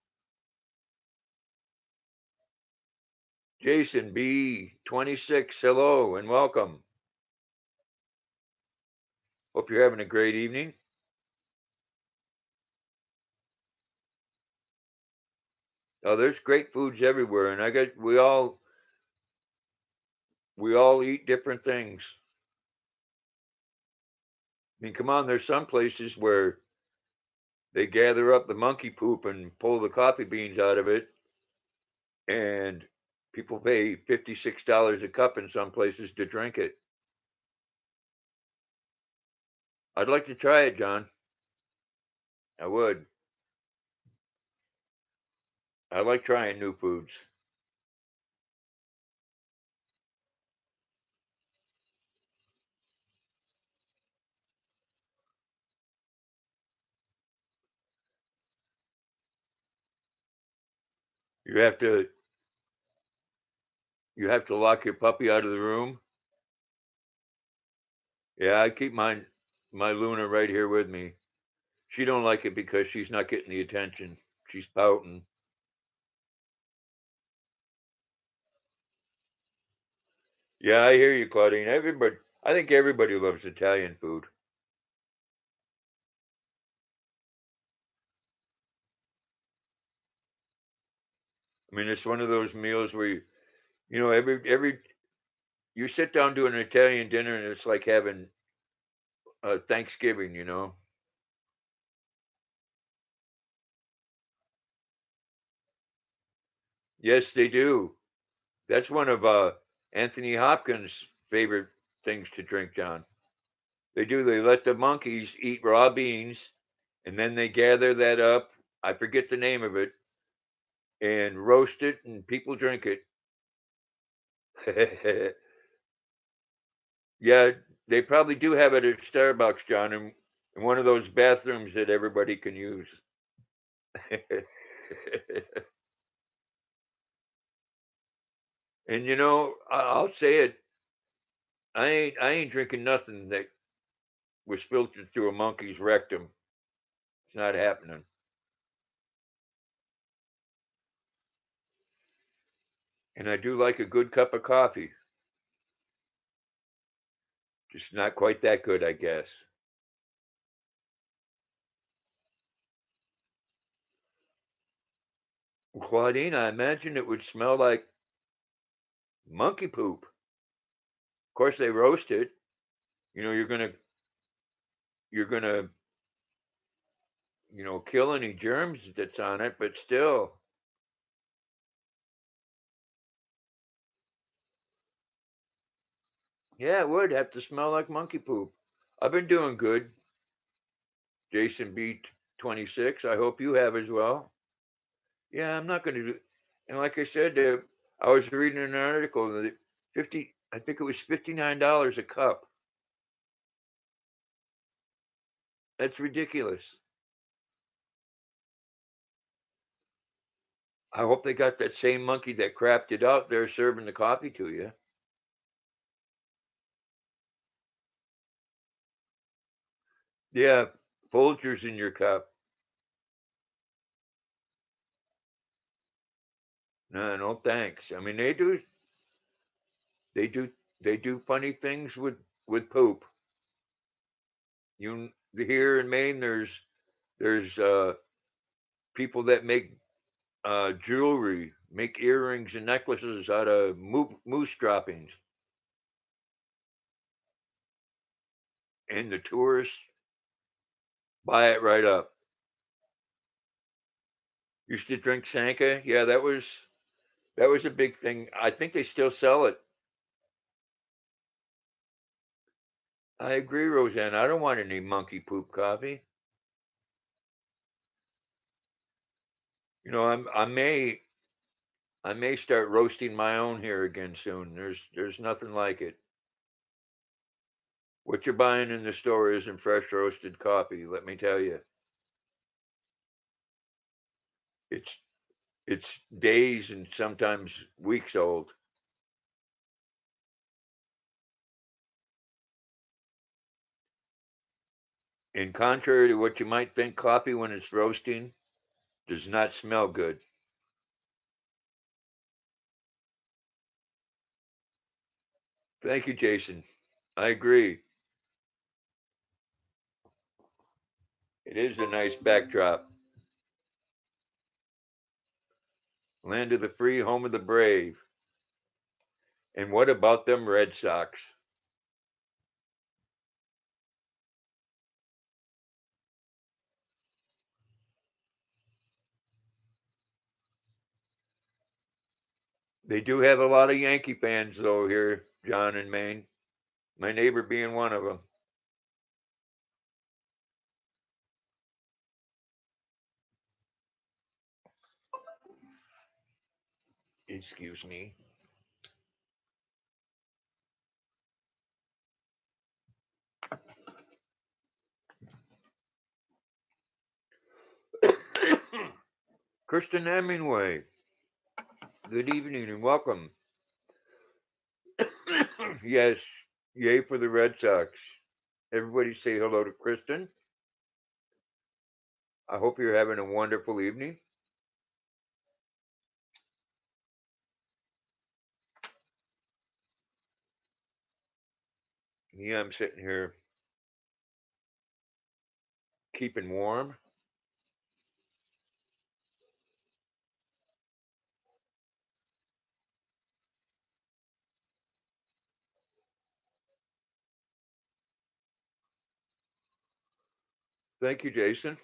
Jason B 26, hello and welcome. Hope you're having a great evening. Oh, there's great foods everywhere, and we all eat different things. I mean, come on, there's some places where they gather up the monkey poop and pull the coffee beans out of it, and people pay $56 a cup in some places to drink it. I'd like to try it, John. I would. I like trying new foods. You have to you have to lock your puppy out of the room. Yeah, I keep my Luna right here with me. She don't like it because she's not getting the attention. She's pouting. Yeah, I hear you, Claudine. I think everybody loves Italian food. I mean, it's one of those meals where every you sit down to an Italian dinner and it's like having Thanksgiving. Yes, they do. That's one of Anthony Hopkins' favorite things to drink, John. They do. They let the monkeys eat raw beans, and then they gather that up. I forget the name of it, and roast it, and people drink it. Yeah, they probably do have it at Starbucks, John, in one of those bathrooms that everybody can use. And I'll say it. I ain't drinking nothing that was filtered through a monkey's rectum. It's not happening. And I do like a good cup of coffee. Just not quite that good, I guess. Claudine, I imagine it would smell like monkey poop. Of course, they roast it. You're gonna kill any germs that's on it, but still, yeah, it would have to smell like monkey poop. I've been doing good, Jason B 26. I hope you have as well. Yeah, I'm not going to do. And like I said, I was reading an article that 50. I think it was $59 a cup. That's ridiculous. I hope they got that same monkey that crapped it out there serving the coffee to you. Yeah, Folgers in your cup. No, no, thanks. I mean, they do, they do funny things with poop. Here in Maine, there's people that make jewelry, make earrings and necklaces out of moose droppings, and the tourists buy it right up. Used to drink Sanka. Yeah, that was a big thing. I think they still sell it. I agree, Roseanne. I don't want any monkey poop coffee. I may start roasting my own here again soon. There's nothing like it. What you're buying in the store isn't fresh roasted coffee, let me tell you. It's it's days and sometimes weeks old. And contrary to what you might think, coffee when it's roasting does not smell good. Thank you, Jason. I agree. It is a nice backdrop. Land of the free, home of the brave. And what about them Red Sox? They do have a lot of Yankee fans, though, here, John, in Maine. My neighbor being one of them. Excuse me. Kristen Hemingway, good evening and welcome. Yes, yay for the Red Sox. Everybody say hello to Kristen. I hope you're having a wonderful evening. Yeah, I'm sitting here keeping warm. Thank you, Jason.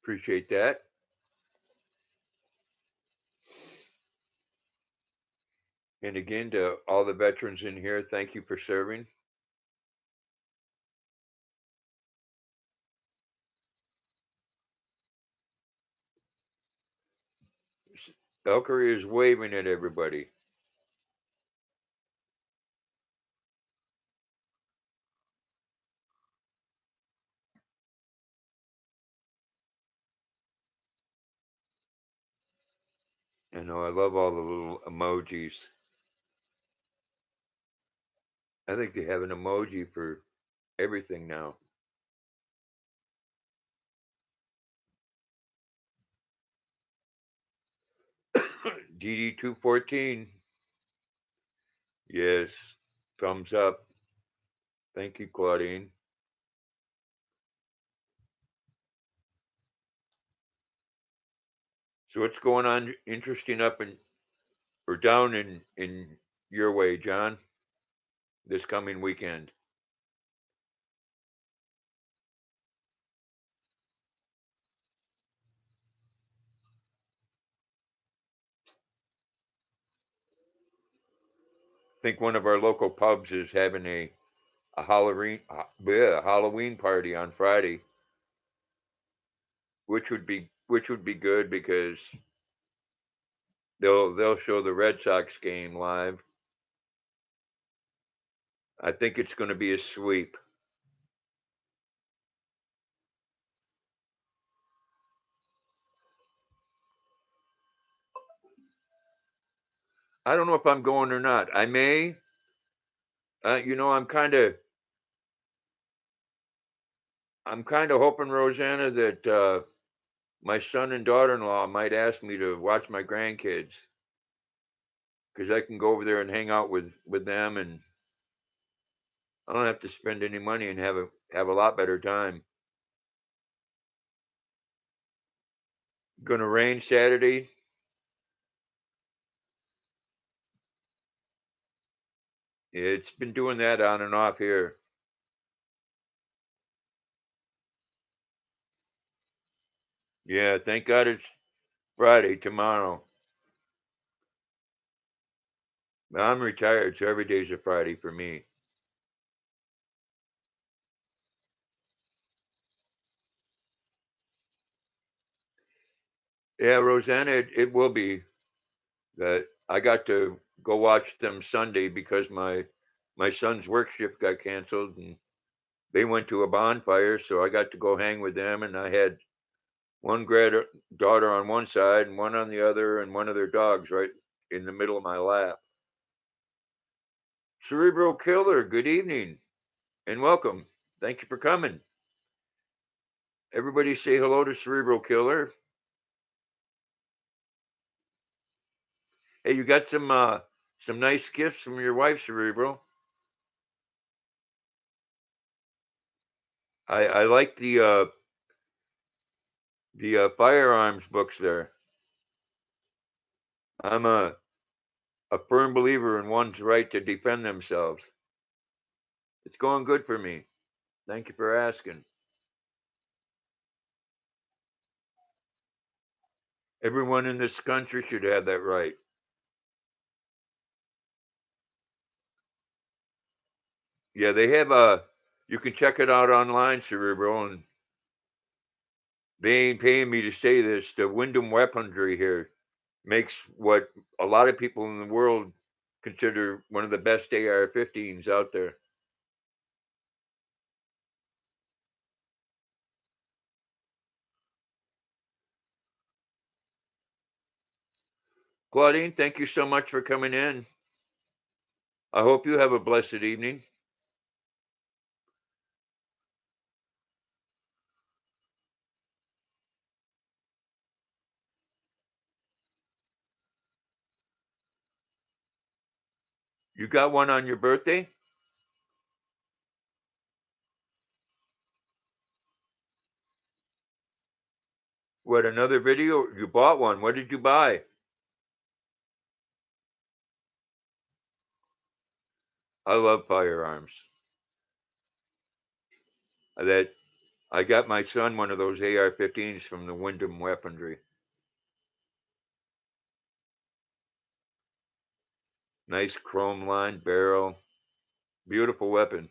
Appreciate that. And again, to all the veterans in here, thank you for serving. Valkyrie is waving at everybody. I know, I love all the little emojis. I think they have an emoji for everything now. DD214. Yes. Thumbs up. Thank you, Claudine. So what's going on interesting up in or down in your way, John, this coming weekend? I think one of our local pubs is having a Halloween party on Friday, which would be good because they'll show the Red Sox game live. I think it's going to be a sweep. I don't know if I'm going or not. I may. I'm kind of hoping, Rosanna, that my son and daughter-in-law might ask me to watch my grandkids because I can go over there and hang out with them, and I don't have to spend any money and have a lot better time. Gonna rain Saturday. It's been doing that on and off here. Yeah, thank God it's Friday tomorrow. I'm retired, so every day's a Friday for me. Yeah, Rosanna, it will be that I got to go watch them Sunday because my son's work shift got canceled and they went to a bonfire, so I got to go hang with them, and I had one daughter on one side and one on the other, and one of their dogs right in the middle of my lap. Cerebral Killer, good evening and welcome. Thank you for coming. Everybody say hello to Cerebral Killer. Hey, you got some nice gifts from your wife, Cerebral. I like the firearms books there. I'm a firm believer in one's right to defend themselves. It's going good for me. Thank you for asking. Everyone in this country should have that right. Yeah, they have you can check it out online, Cerebral, and they ain't paying me to say this. The Wyndham weaponry here makes what a lot of people in the world consider one of the best AR-15s out there. Claudine, thank you so much for coming in. I hope you have a blessed evening. You got one on your birthday? What, another video? You bought one. What did you buy? I love firearms. That I got my son one of those AR-15s from the Wyndham weaponry. Nice chrome lined barrel. Beautiful weapon.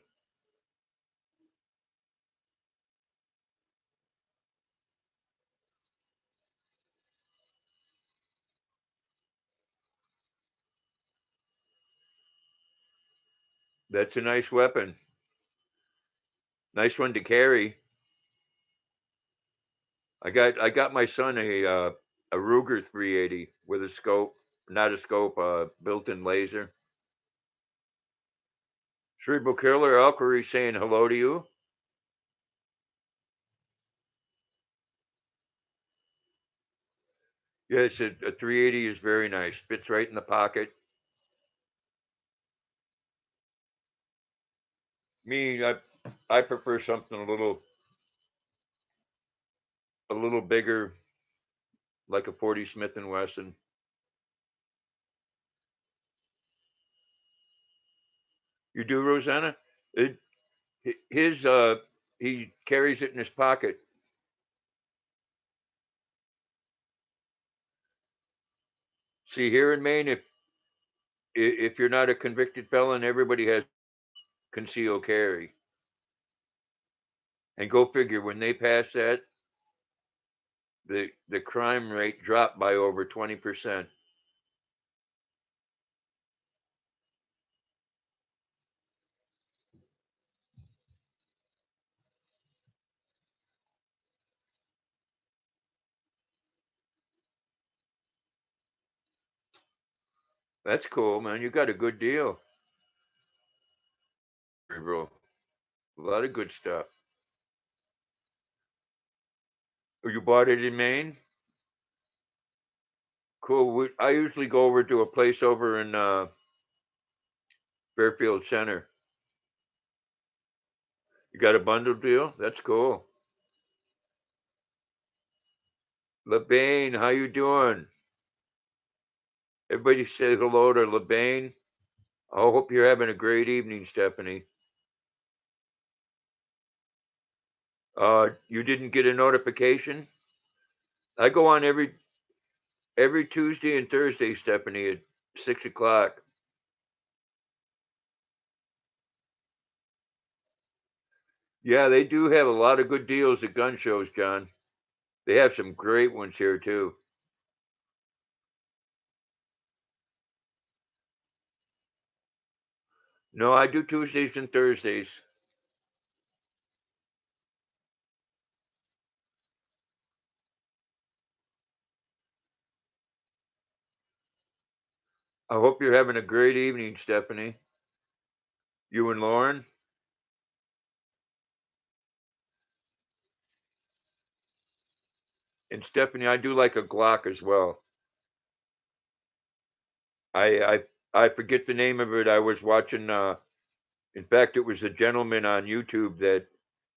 That's a nice weapon. Nice one to carry. I got my son a Ruger 380 with a scope, not a scope, built-in laser. Cerebral Killer Alquery saying hello to you. Yes, a 380 is very nice. Fits right in the pocket. Me, I prefer something a little bigger, like a 40 Smith and Wesson. You do, Rosanna? It, his he carries it in his pocket. See, here in Maine, if you're not a convicted felon, everybody has concealed carry. And go figure, when they pass that, the crime rate dropped by over 20%. That's cool, man. You got a good deal, bro. A lot of good stuff. Oh, you bought it in Maine? Cool. I usually go over to a place over in Fairfield Center. You got a bundle deal? That's cool. LeBain, how you doing? Everybody say hello to LeBain. I hope you're having a great evening, Stephanie. You didn't get a notification? I go on every Tuesday and Thursday, Stephanie, at 6 o'clock. Yeah, they do have a lot of good deals at gun shows, John. They have some great ones here too. No, I do Tuesdays and Thursdays. I hope you're having a great evening, Stephanie. You and Lauren. And Stephanie, I do like a Glock as well. I forget the name of it. I was watching. In fact, it was a gentleman on YouTube that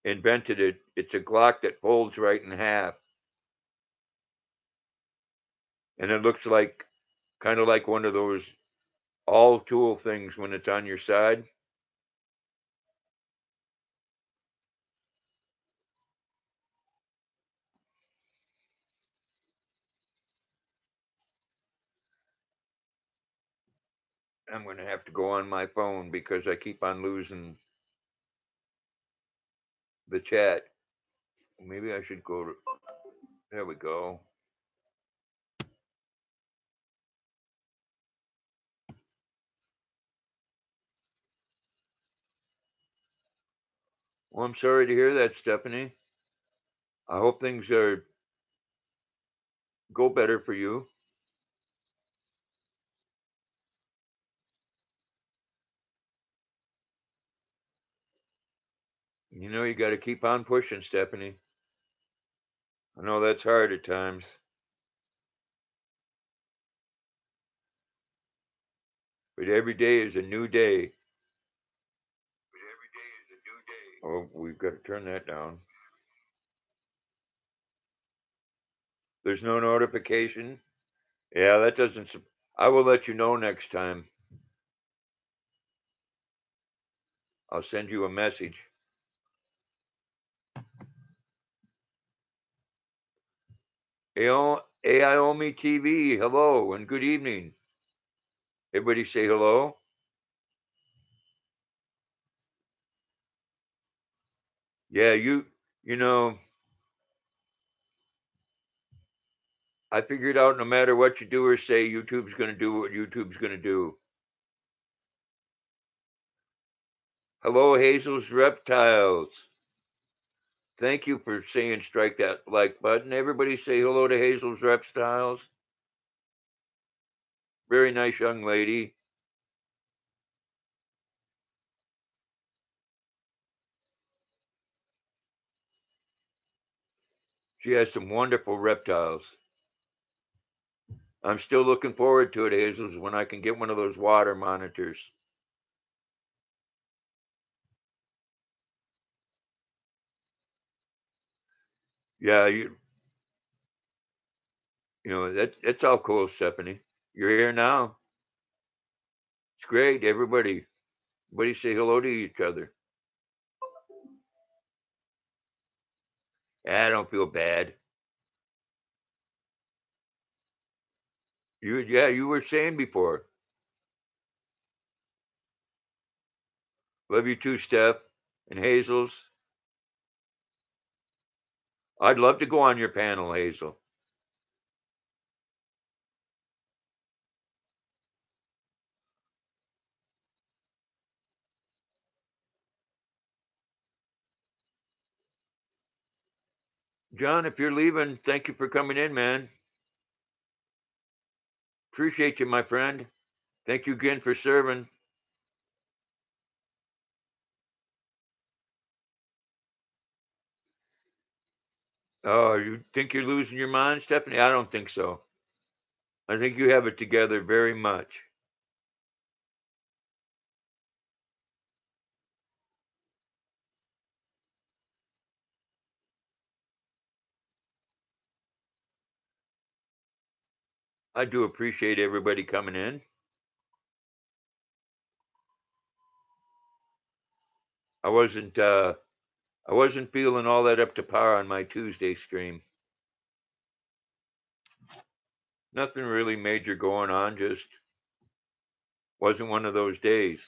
invented it. It's a Glock that folds right in half, and it looks like kind of like one of those all tool things when it's on your side. I'm going to have to go on my phone because I keep on losing the chat. Maybe I should go to, there we go. Well, I'm sorry to hear that, Stephanie. I hope things go better for you. You know, you got to keep on pushing, Stephanie. I know that's hard at times. But every day is a new day. Oh, we've got to turn that down. There's no notification. Yeah, that doesn't. I will let you know next time. I'll send you a message. AIOMI TV, hello and good evening. Everybody say hello. Yeah, you know, I figured out no matter what you do or say, YouTube's going to do what YouTube's going to do. Hello, Hazel's Reptiles. Thank you for saying strike that like button. Everybody say hello to Hazel's Reptiles. Very nice young lady. She has some wonderful reptiles. I'm still looking forward to it, Hazel's, when I can get one of those water monitors. Yeah, you know that's all cool, Stephanie. You're here now. It's great. Everybody say hello to each other. I don't feel bad. You were saying before. Love you too, Steph and Hazel's. I'd love to go on your panel, Hazel. John, if you're leaving, thank you for coming in, man. Appreciate you, my friend. Thank you again for serving. Oh, you think you're losing your mind, Stephanie? I don't think so. I think you have it together very much. I do appreciate everybody coming in. I wasn't feeling all that up to par on my Tuesday stream. Nothing really major going on, just wasn't one of those days.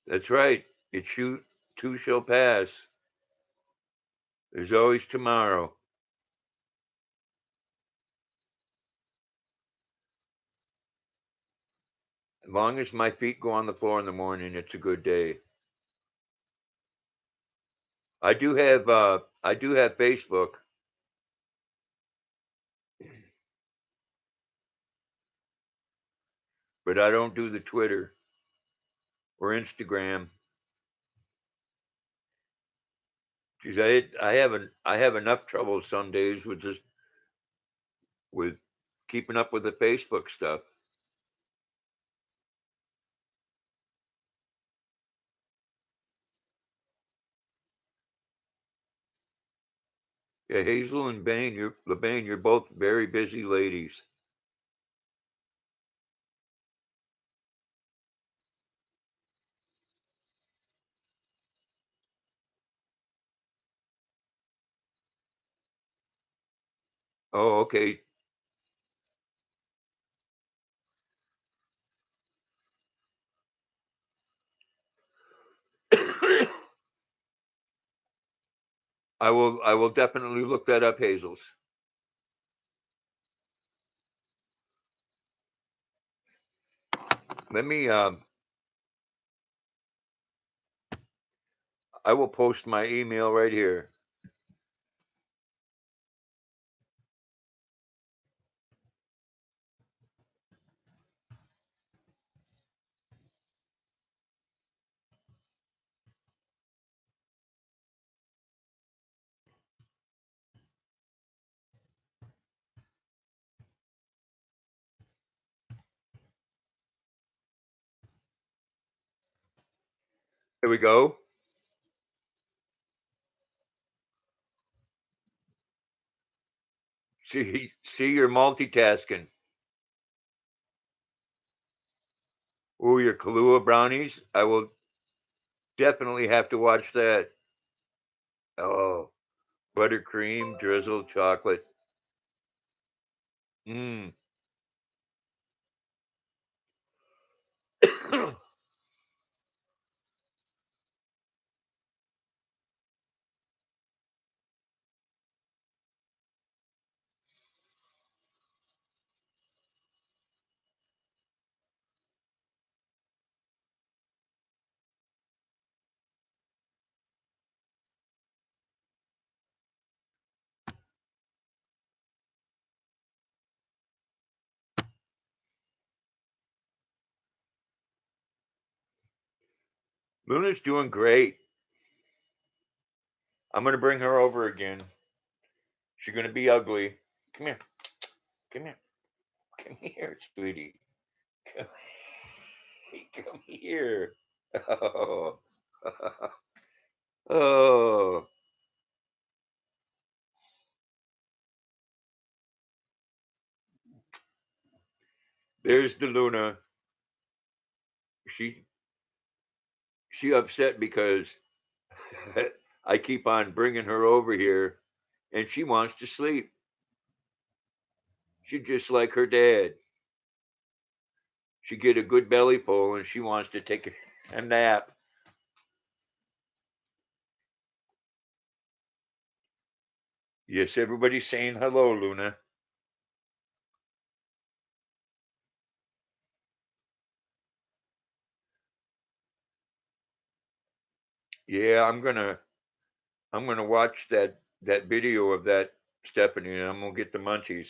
That's right. It shoot too shall pass. There's always tomorrow. As long as my feet go on the floor in the morning, it's a good day. I do have Facebook. But I don't do the Twitter or Instagram. Geez, I have enough trouble some days with keeping up with the Facebook stuff. Yeah, Hazel and LeBain, you're both very busy ladies. Oh, okay. I will definitely look that up, Hazel's. Let me I will post my email right here. Here we go. See, you're multitasking. Oh, your Kahlua brownies. I will definitely have to watch that. Oh, buttercream, drizzled chocolate. Mm. Luna's doing great. I'm gonna bring her over again. She's gonna be ugly. Come here. Come here. Come here, sweetie. Come, come here. Oh. Oh. There's the Luna. She she upset because I keep on bringing her over here, and she wants to sleep. She's just like her dad. She get a good belly full, and she wants to take a nap. Yes, everybody's saying hello, Luna. Yeah, I'm gonna watch that video of that Stephanie, and I'm gonna get the munchies.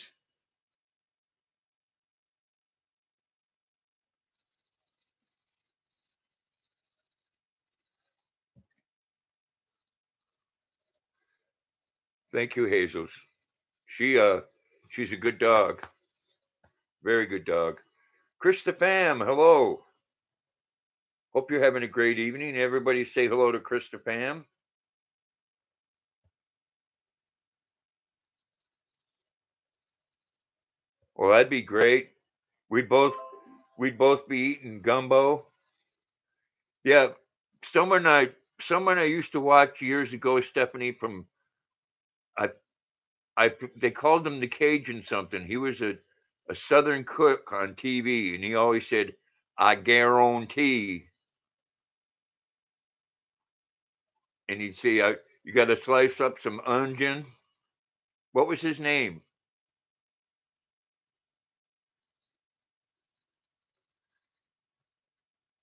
Thank you, Jesus. She she's a good dog, very good dog. Krista Pham, hello. Hope you're having a great evening. Everybody say hello to Krista Pham. Well, that'd be great. We'd both we'd both be eating gumbo. Yeah, someone I used to watch years ago, Stephanie from I they called him the Cajun something. He was a Southern cook on TV, and he always said, "I guarantee," and he'd say, "You got to slice up some onion." What was his name?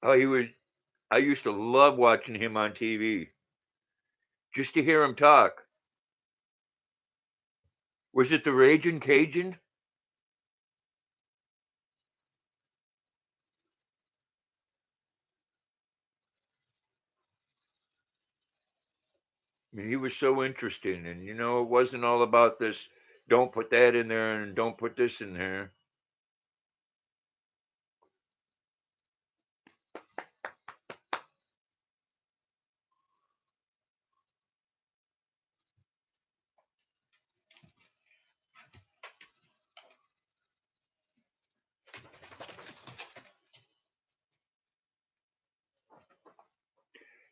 Oh, he was. I used to love watching him on TV just to hear him talk. Was it the Raging Cajun? I mean, he was so interesting, and it wasn't all about this. Don't put that in there, and don't put this in there.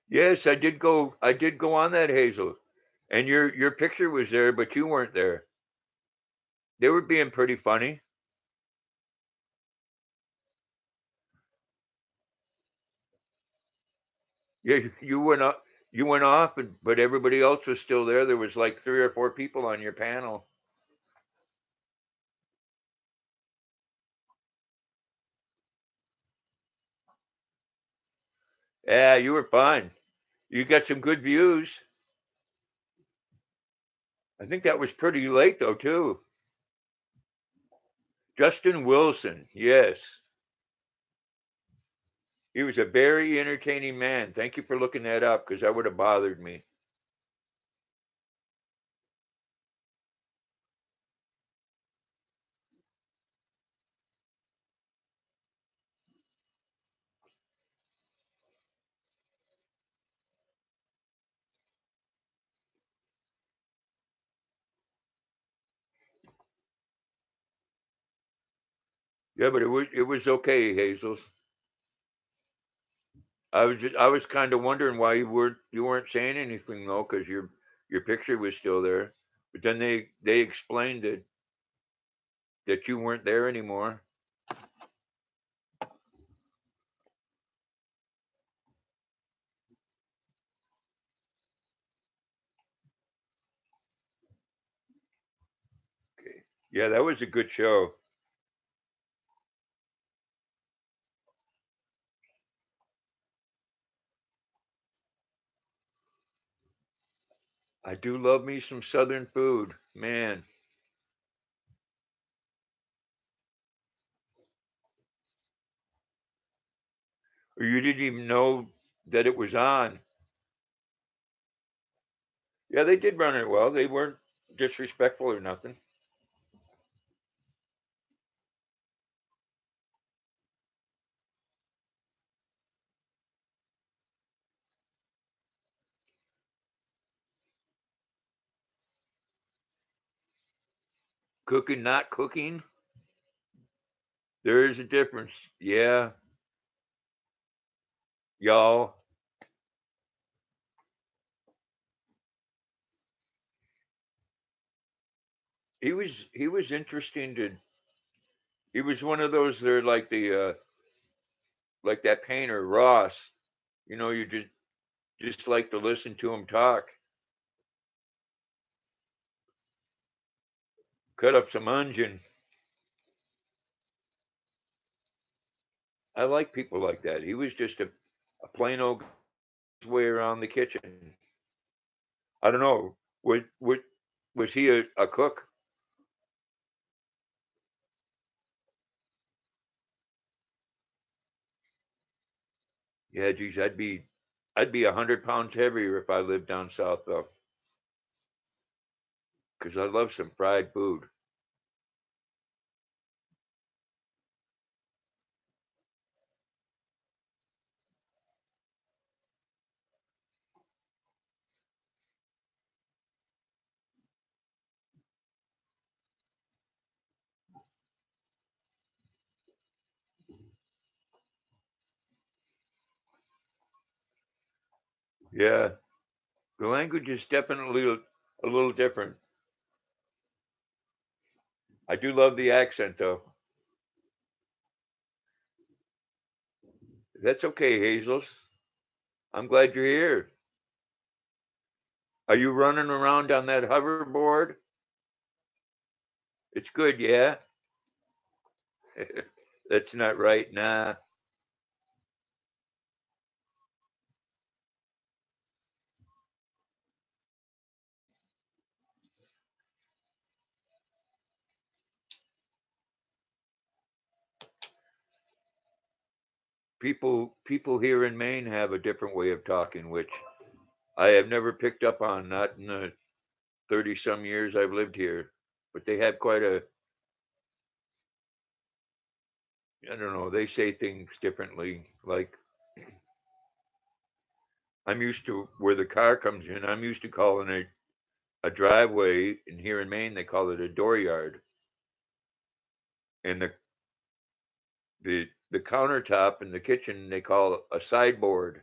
Yes, I did go on that, Hazel. And your picture was there, but you weren't there. They were being pretty funny. Yeah, you went off, but everybody else was still there. There was like 3 or 4 people on your panel. Yeah, you were fine. You got some good views. I think that was pretty late though, too. Justin Wilson, yes. He was a very entertaining man. Thank you for looking that up because that would have bothered me. Yeah, but it was okay, Hazel. I was kind of wondering why you weren't saying anything though, because your picture was still there. But then they explained that you weren't there anymore. Okay. Yeah, that was a good show. I do love me some Southern food, man. Or you didn't even know that it was on. Yeah, they did run it well. They weren't disrespectful or nothing. Cooking, not cooking, there is a difference. Yeah, y'all. He was interesting to. He was one of those. They're like the like that painter Ross. You know, you just like to listen to him talk. Cut up some onion. I like people like that. He was just a plain old way around the kitchen. I don't know. What was he a cook? Yeah, geez, I'd be 100 pounds heavier if I lived down south though, because I love some fried food. Yeah, the language is definitely a little different. I do love the accent though. That's okay, Hazels. I'm glad you're here. Are you running around on that hoverboard? It's good, yeah. That's not right. Nah. People here in Maine have a different way of talking, which I have never picked up on, not in the 30 some years I've lived here. But they have quite a, I don't know, they say things differently. Like I'm used to where the car comes in, I'm used to calling it a driveway, and here in Maine they call it a dooryard. And the countertop in the kitchen they call a sideboard.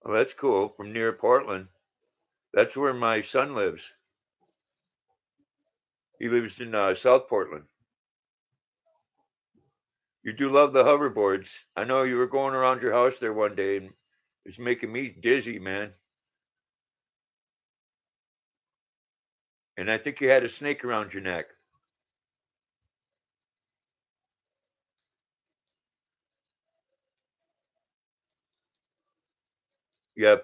Well, that's cool. From near Portland. That's where my son lives. He lives in South Portland. You do love the hoverboards. I know you were going around your house there one day and it's making me dizzy, man. And I think you had a snake around your neck. Yeah,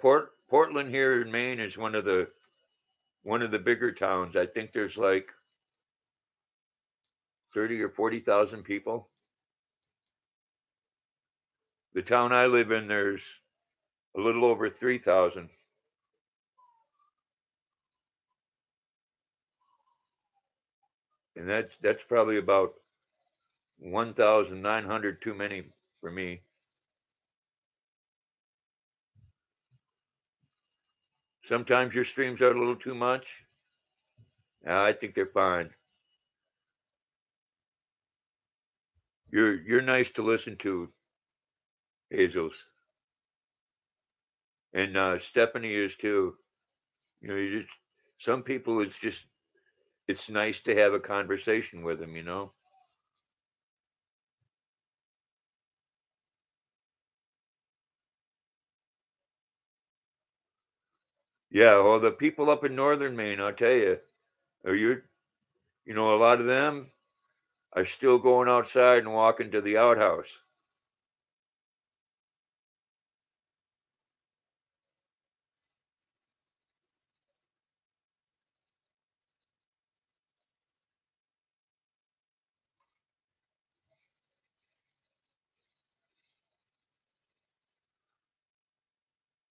Portland here in Maine is one of the bigger towns. I think there's like 30 or 40,000 people. The town I live in, there's a little over 3,000. And that's probably about 1,900 too many for me. Sometimes your streams are a little too much. I think they're fine. You're nice to listen to, Hazels, and Stephanie is too. You know, you just some people it's nice to have a conversation with them. You know. Yeah. Well, the people up in northern Maine, I'll tell you, are you know, a lot of them are still going outside and walking to the outhouse.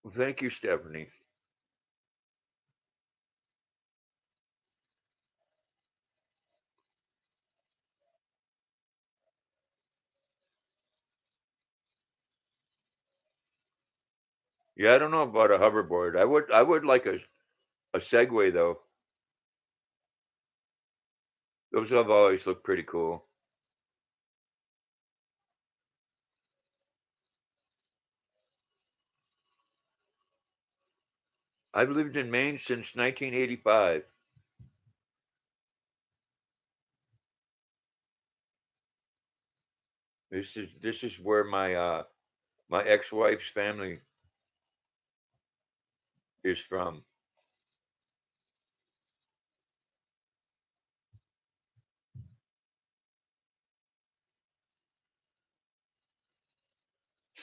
Well, thank you, Stephanie. Yeah, I don't know about a hoverboard. I would like a Segway though. Those have always looked pretty cool. I've lived in Maine since 1985. This is where my ex-wife's family is from.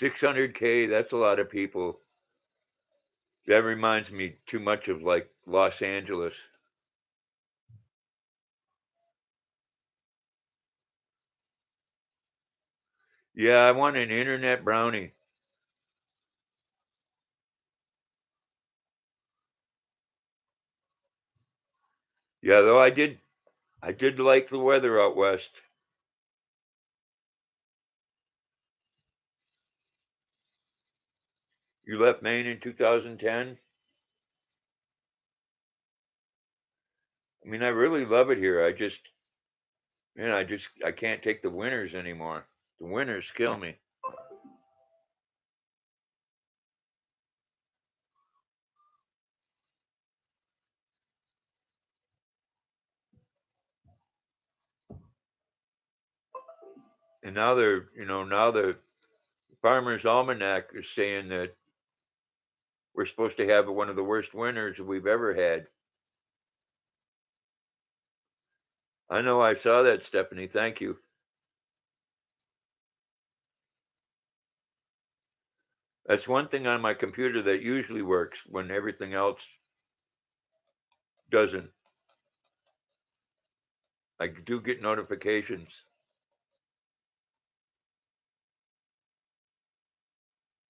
600K, that's a lot of people. That reminds me too much of like Los Angeles. Yeah, I want an internet brownie. Yeah, though I did like the weather out west. You left Maine in 2010. I mean, I really love it here. I can't take the winters anymore. The winters kill me. And now the Farmer's Almanac is saying that we're supposed to have one of the worst winters we've ever had. I know I saw that, Stephanie. Thank you. That's one thing on my computer that usually works when everything else doesn't. I do get notifications.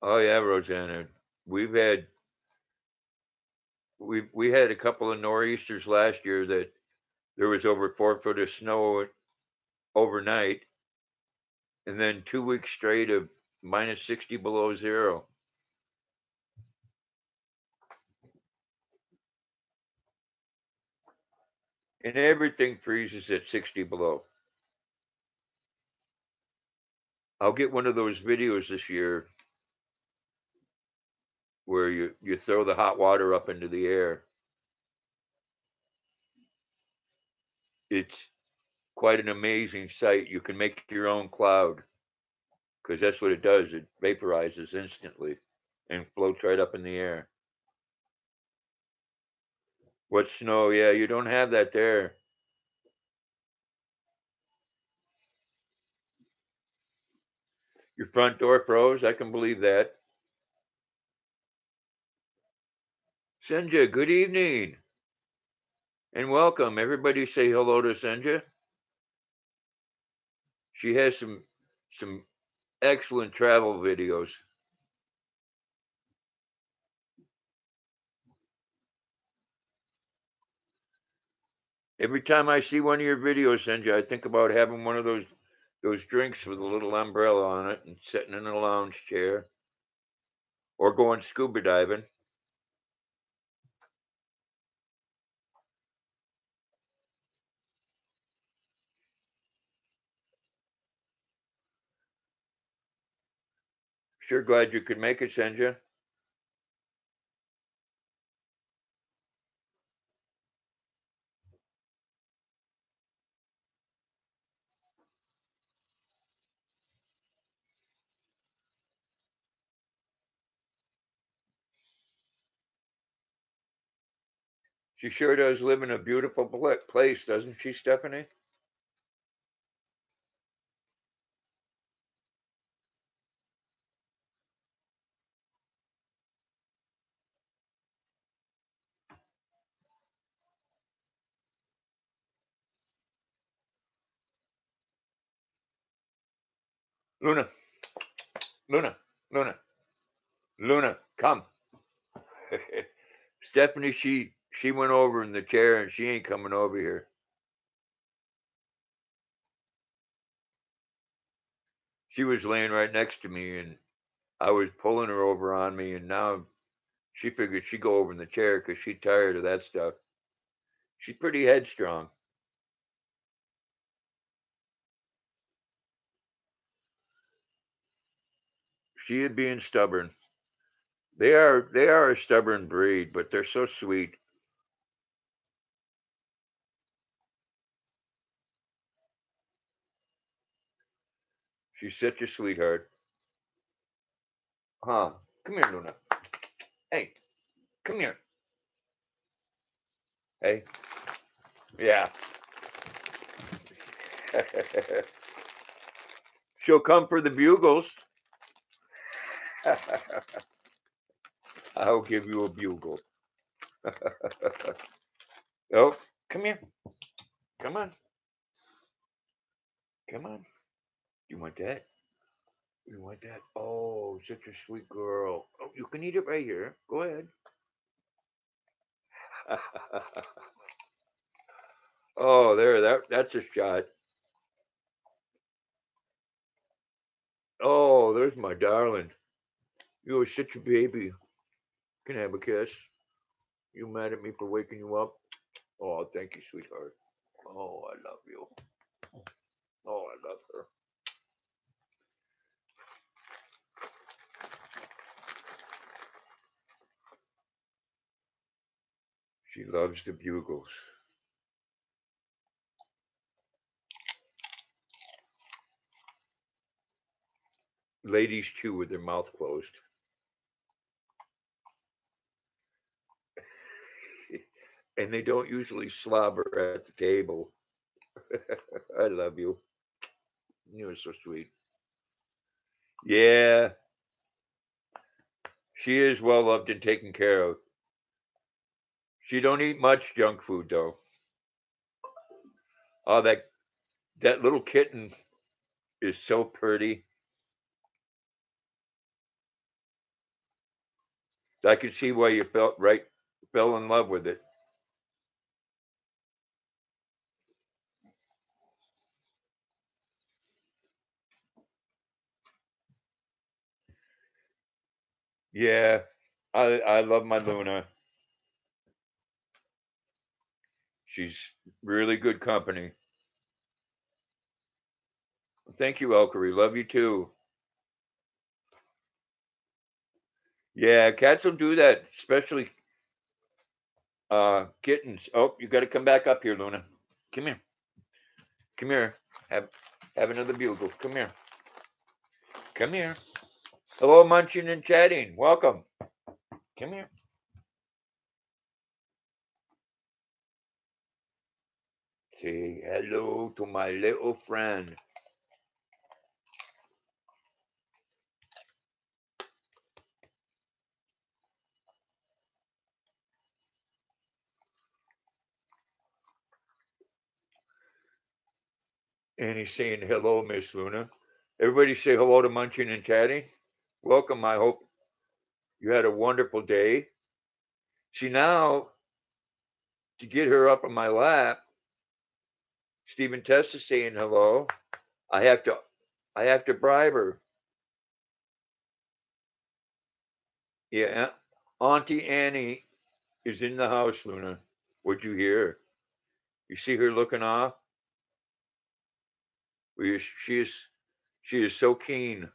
Oh yeah, Rosanna. We've had we had a couple of nor'easters last year that there was over 4 foot of snow overnight, and then 2 weeks straight of minus 60 below zero. And everything freezes at 60 below. I'll get one of those videos this year where you throw the hot water up into the air. It's quite an amazing sight. You can make your own cloud because that's what it does. It vaporizes instantly and floats right up in the air. What snow? Yeah, you don't have that there. Your front door froze? I can believe that. Senja, good evening and welcome. Everybody say hello to Senja. She has some excellent travel videos. Every time I see one of your videos, Senja, I think about having one of those drinks with a little umbrella on it and sitting in a lounge chair or going scuba diving. Sure glad you could make it, Senja. She sure does live in a beautiful place, doesn't she, Stephanie? Luna, Luna, Luna, Luna, come. Stephanie, she went over in the chair and she ain't coming over here. She was laying right next to me and I was pulling her over on me, and now she figured she'd go over in the chair because she's tired of that stuff. She's pretty headstrong. She is being stubborn. They are a stubborn breed, but they're so sweet. She's such a sweetheart. Huh? Come here, Luna. Hey, come here. Hey, yeah. She'll come for the bugles. I'll give you a bugle. Oh, come here. Come on. Come on. You want that? You want that? Oh, such a sweet girl. Oh, you can eat it right here. Go ahead. Oh, there. That's a shot. Oh, there's my darling. You are such a baby. Can I have a kiss? You mad at me for waking you up? Oh, thank you, sweetheart. Oh, I love you. Oh, I love her. She loves the bugles. Ladies chew with their mouth closed. And they don't usually slobber at the table. I love you. You are so sweet. Yeah, she is well loved and taken care of. She don't eat much junk food though. Oh, that little kitten is so pretty. I can see why you fell in love with it. Yeah, I love my Luna. She's really good company. Thank you, Elkery. Love you too. Yeah, cats will do that, especially kittens. Oh, you got to come back up here, Luna. Come here. Come here. Have have another bugle. Come here. Come here. Hello, munching and chatting. Welcome. Come here. Say hello to my little friend. And he's saying hello, Miss Luna. Everybody say hello to munching and chatting. Welcome. I hope you had a wonderful day. See, now to get her up on my lap, Stephen Test is saying hello. I have to I have to bribe her. Yeah. Auntie Annie is in the house, Luna. What'd you hear? You see her looking off? She is so keen.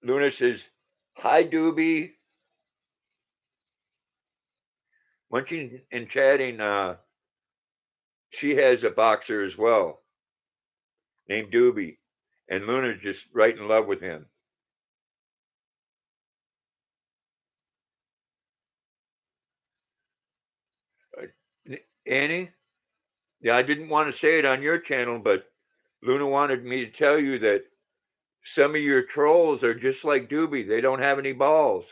Luna says, "Hi, Doobie." Munching and chatting. She has a boxer as well, named Doobie, and Luna's just right in love with him. Annie, yeah, I didn't want to say it on your channel, but Luna wanted me to tell you that some of your trolls are just like Doobie. They don't have any balls.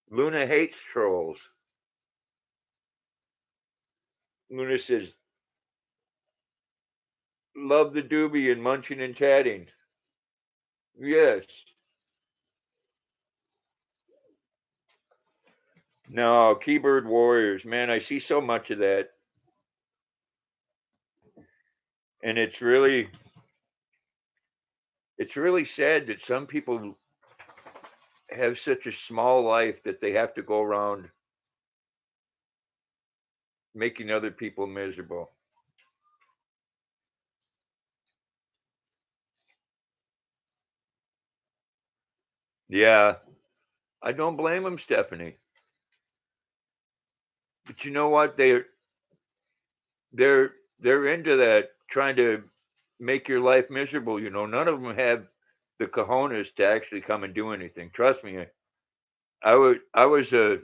Luna hates trolls. Luna says, "Love the Doobie and munching and chatting." Yes. No, keyboard warriors, man, I see so much of that, and it's really sad that some people have such a small life that they have to go around making other people miserable. Yeah, I don't blame them, Stephanie. But you know what? They're into that, trying to make your life miserable. You know, none of them have the cojones to actually come and do anything. Trust me. I was a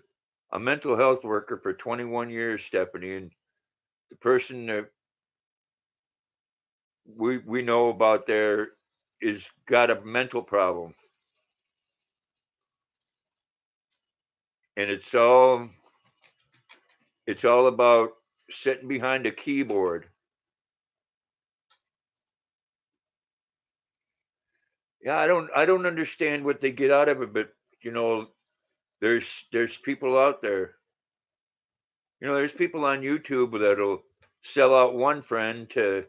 mental health worker for 21 years, Stephanie, and the person that we know about there is got a mental problem, and it's all about sitting behind a keyboard. Yeah, I don't understand what they get out of it, but you know, there's people out there. You know, there's people on YouTube that'll sell out one friend to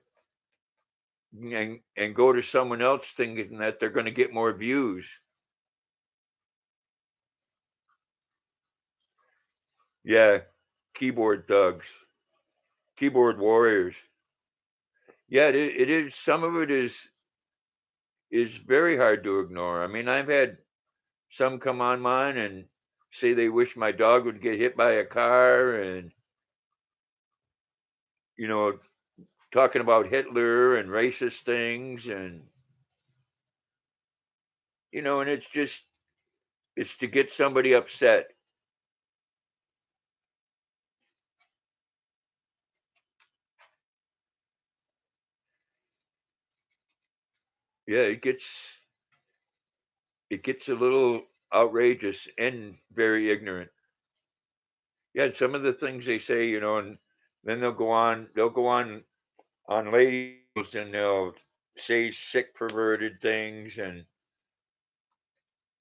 and go to someone else thinking that they're going to get more views. Yeah, keyboard thugs, keyboard warriors. Yeah, it is. Some of it is very hard to ignore. I mean, I've had some come on mine and say they wish my dog would get hit by a car, and you know, talking about Hitler and racist things, and you know, and it's to get somebody upset. Yeah, it gets a little outrageous and very ignorant. Yeah, some of the things they say, you know, and then they'll go on ladies and they'll say sick perverted things, and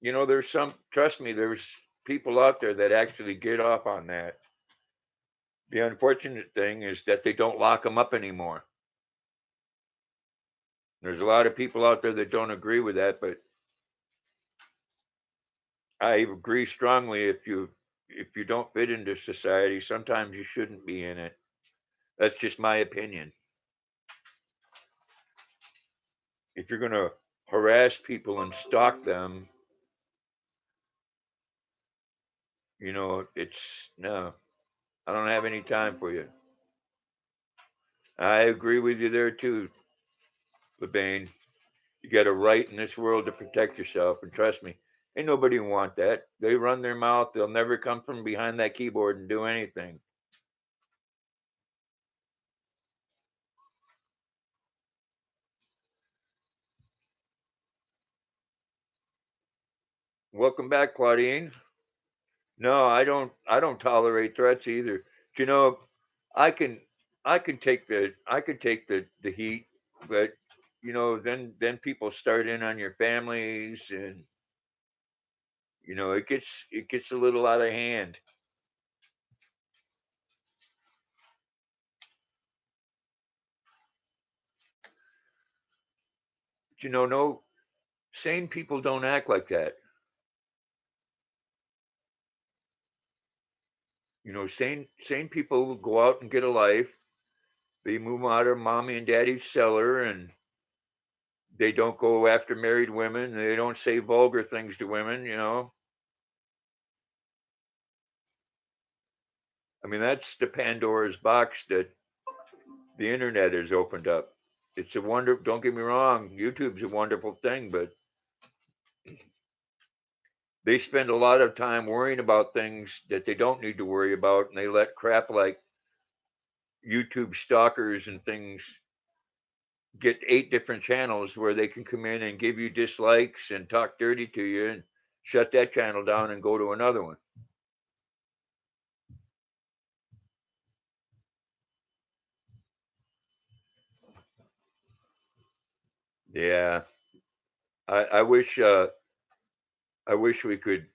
you know, there's some, trust me, there's people out there that actually get off on that. The unfortunate thing is that they don't lock them up anymore. There's a lot of people out there that don't agree with that, but I agree strongly. If you don't fit into society, sometimes you shouldn't be in it. That's just my opinion. If you're gonna harass people and stalk them, it's no, I don't have any time for you. I agree with you there too, LeBain. You got a right in this world to protect yourself, and trust me, ain't nobody want that. They run their mouth. They'll never come from behind that keyboard and do anything. Welcome back, Claudine. No, I don't. I don't tolerate threats either. You know, I can. I can take the heat, but then people start in on your families, and it gets a little out of hand. No, sane people don't act like that. Sane people go out and get a life. They move out of mommy and daddy's cellar, and they don't go after married women. They don't say vulgar things to women. I mean, that's the Pandora's box that the internet has opened up. It's a wonder. Don't get me wrong. YouTube's a wonderful thing, but they spend a lot of time worrying about things that they don't need to worry about, and they let crap like YouTube stalkers and things get 8 different channels where they can come in and give you dislikes and talk dirty to you and shut that channel down and go to another one. Yeah, I wish we could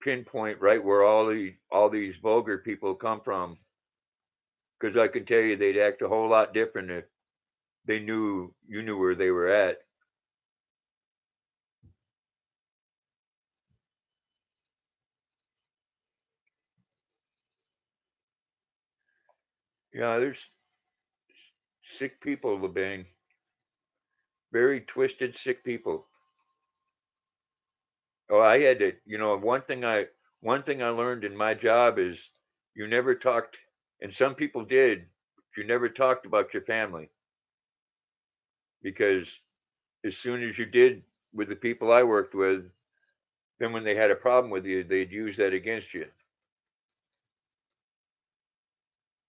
pinpoint right where all these vulgar people come from, because I can tell you they'd act a whole lot different if they knew you knew where they were at. Yeah, there's sick people, LeBang. Very twisted, sick people. Oh, I had to. One thing I learned in my job is you never talked, and some people did. You never talked about your family, because as soon as you did with the people I worked with, then when they had a problem with you, they'd use that against you.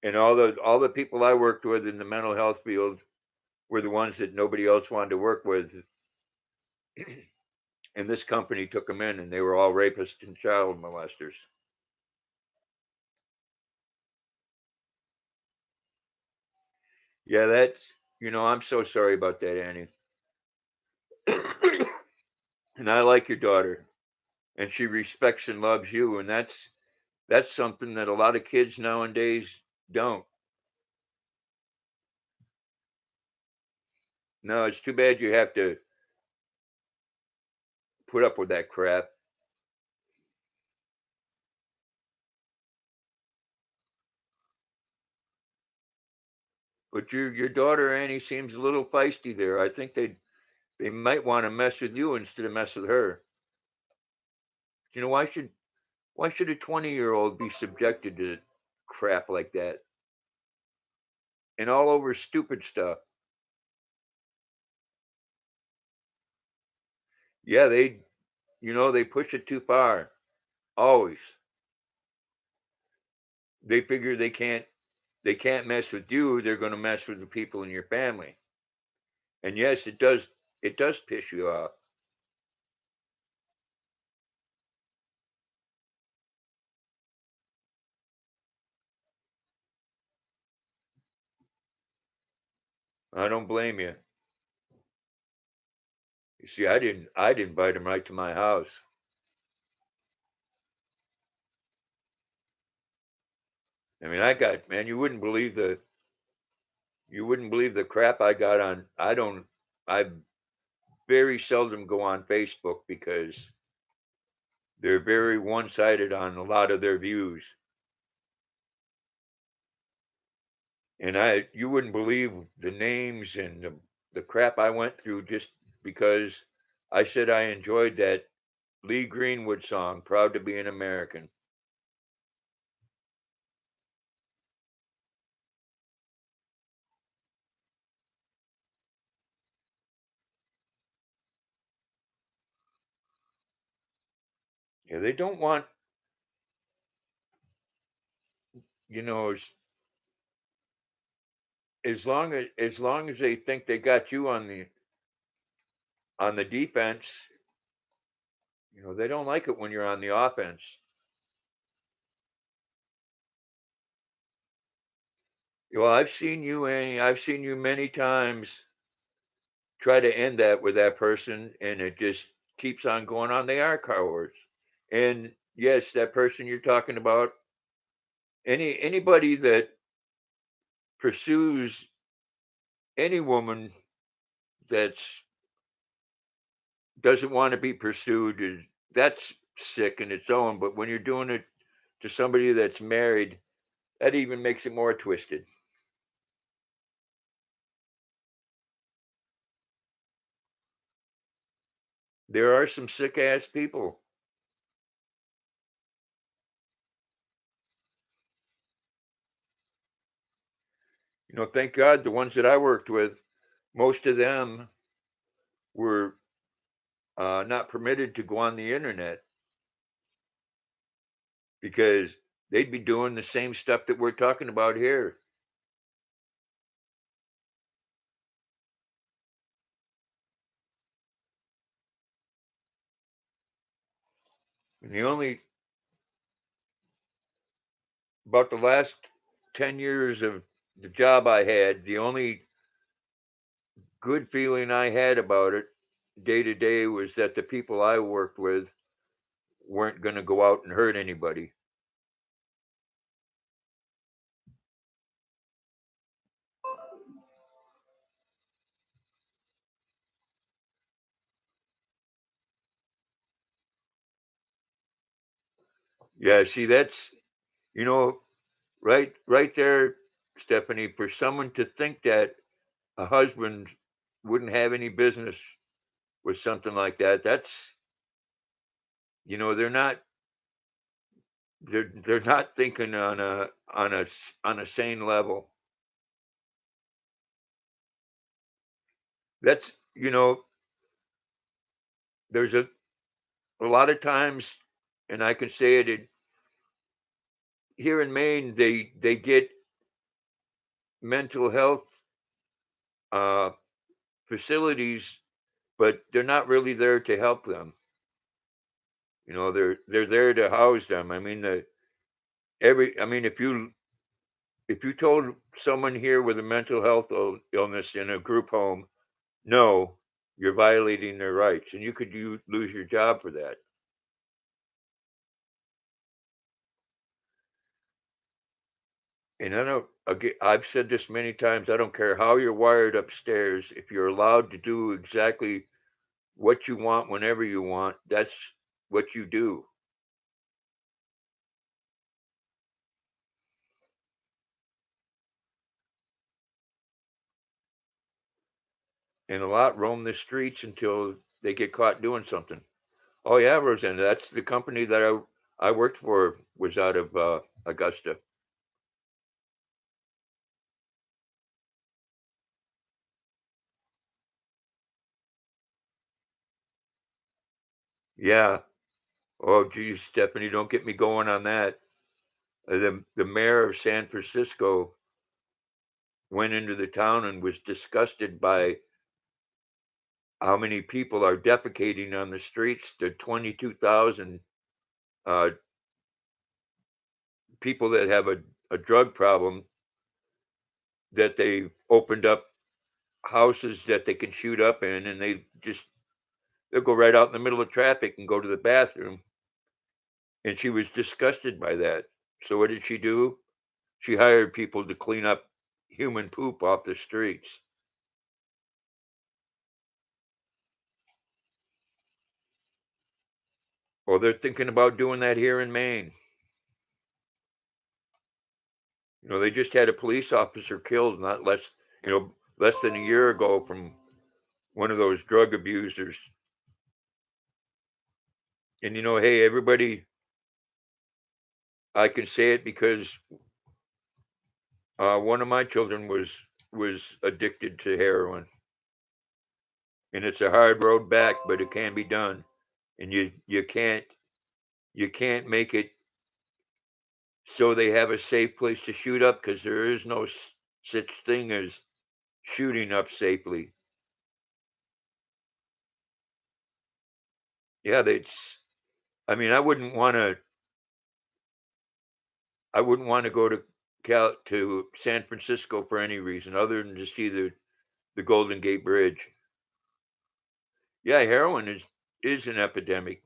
And all the people I worked with in the mental health field were the ones that nobody else wanted to work with. And this company took them in, and they were all rapists and child molesters. Yeah, I'm so sorry about that, Annie. And I like your daughter, and she respects and loves you, and that's something that a lot of kids nowadays don't. No, it's too bad you have to put up with that crap. But your daughter Annie seems a little feisty there. I think they might want to mess with you instead of mess with her. Why should a 20-year-old be subjected to crap like that and all over stupid stuff? Yeah, they push it too far. Always. They figure they can't mess with you, they're going to mess with the people in your family. And yes, it does piss you off. I don't blame you. You see, I'd invite them right to my house. I mean, man, you wouldn't believe the crap I got on. I very seldom go on Facebook because they're very one-sided on a lot of their views. And you wouldn't believe the names and the crap I went through just because I said I enjoyed that Lee Greenwood song, Proud to Be an American. Yeah, they don't want, you know, as long as they think they got you on the defense, they don't like it when you're on the offense. Well, I've seen you, Annie. I've seen you many times try to end that with that person, and it just keeps on going on. They are cowards. And yes, that person you're talking about, anybody that pursues any woman that's doesn't want to be pursued that's sick in its own. But when you're doing it to somebody that's married, that even makes it more twisted. There are some sick ass people. Thank God the ones that I worked with, most of them were not permitted to go on the internet because they'd be doing the same stuff that we're talking about here. And the only about the last 10 years of the job I had, the only good feeling I had about it day to day was that the people I worked with weren't going to go out and hurt anybody. Yeah, see, that's, you know, right there, Stephanie, for someone to think that a husband wouldn't have any business with something like that, that's, they're not they're not thinking on a sane level. That's, there's a lot of times, and I can say here in Maine, they get mental health uh, facilities, but they're not really there to help them. They're there to house them. I mean, if you told someone here with a mental health illness in a group home, no, you're violating their rights, and you lose your job for that. And I don't, again, I've said this many times. I don't care how you're wired upstairs. If you're allowed to do exactly what you want whenever you want, that's what you do. And a lot roam the streets until they get caught doing something. Oh yeah, Roseanne, that's the company that I worked for was out of Augusta. Yeah. Oh geez, Stephanie, don't get me going on that. The mayor of San Francisco went into the town and was disgusted by how many people are defecating on the streets. The 22,000 uh, people that have a drug problem, that they opened up houses that they can shoot up in, and they'll go right out in the middle of traffic and go to the bathroom. And she was disgusted by that. So what did she do? She hired people to clean up human poop off the streets. Well, they're thinking about doing that here in Maine. They just had a police officer killed not less, less than a year ago from one of those drug abusers. And hey, everybody, I can say it because one of my children was addicted to heroin, and it's a hard road back, but it can be done. And you can't make it so they have a safe place to shoot up, because there is no such thing as shooting up safely. Yeah, that's. I mean, I wouldn't want to go to San Francisco for any reason other than to see the Golden Gate Bridge. Yeah, heroin is an epidemic.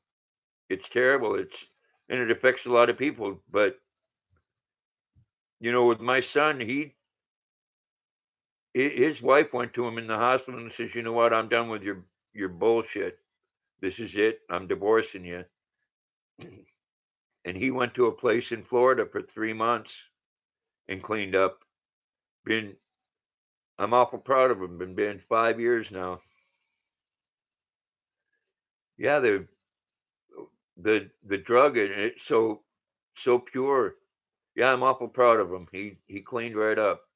It's terrible. And it affects a lot of people. But with my son, his wife went to him in the hospital and says, "You know what? I'm done with your bullshit. This is it. I'm divorcing you." And he went to a place in Florida for 3 months and cleaned up. Been I'm awful proud of him. Been 5 years now. Yeah, the drug, and it's so pure. Yeah, I'm awful proud of him. He cleaned right up.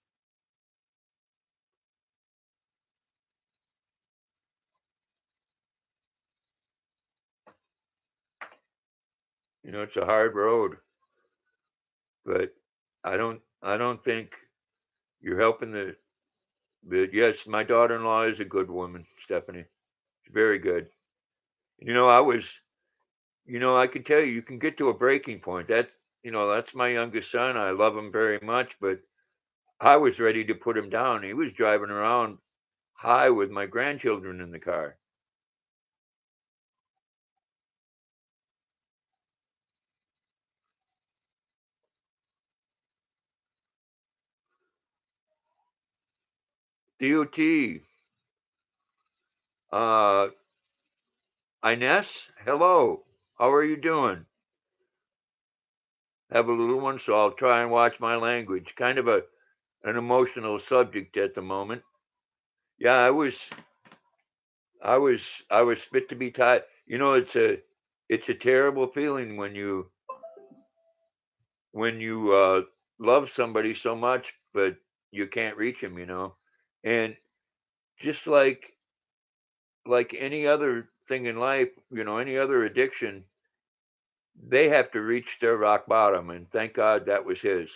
It's a hard road, but I don't think you're helping yes, my daughter-in-law is a good woman, Stephanie. She's very good. I was, I can tell you can get to a breaking point. That's my youngest son. I love him very much, but I was ready to put him down. He was driving around high with my grandchildren in the car. DOT, uh, Ines, hello. How are you doing? Have a little one, so I'll try and watch my language. Kind of an emotional subject at the moment. Yeah, I was fit to be tied. It's a terrible feeling when you love somebody so much, but you can't reach them. And just like any other thing in life, any other addiction, they have to reach their rock bottom, and thank God that was his.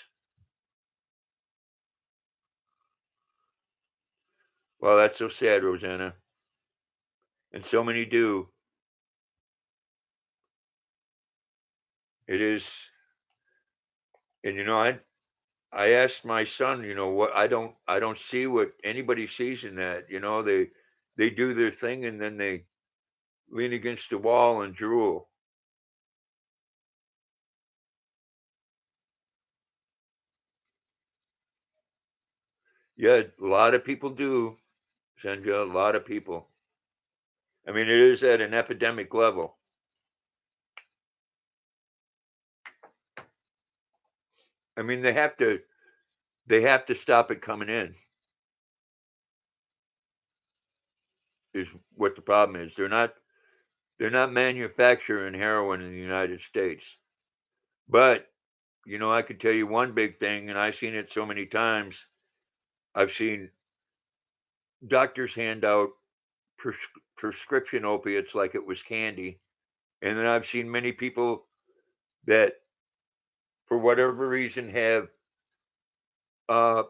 Well, that's so sad, Rosanna, and so many do. It is, and I asked my son, what I don't see what anybody sees in that. They do their thing and then they lean against the wall and drool. Yeah, a lot of people do, Sandra. A lot of people. I mean, it is at an epidemic level. I mean, they have to stop it coming in. Is what the problem is. They're not manufacturing heroin in the United States. But I could tell you one big thing, and I've seen it so many times. I've seen doctors hand out pres- prescription opiates like it was candy. And then I've seen many people that, for whatever reason, have uh,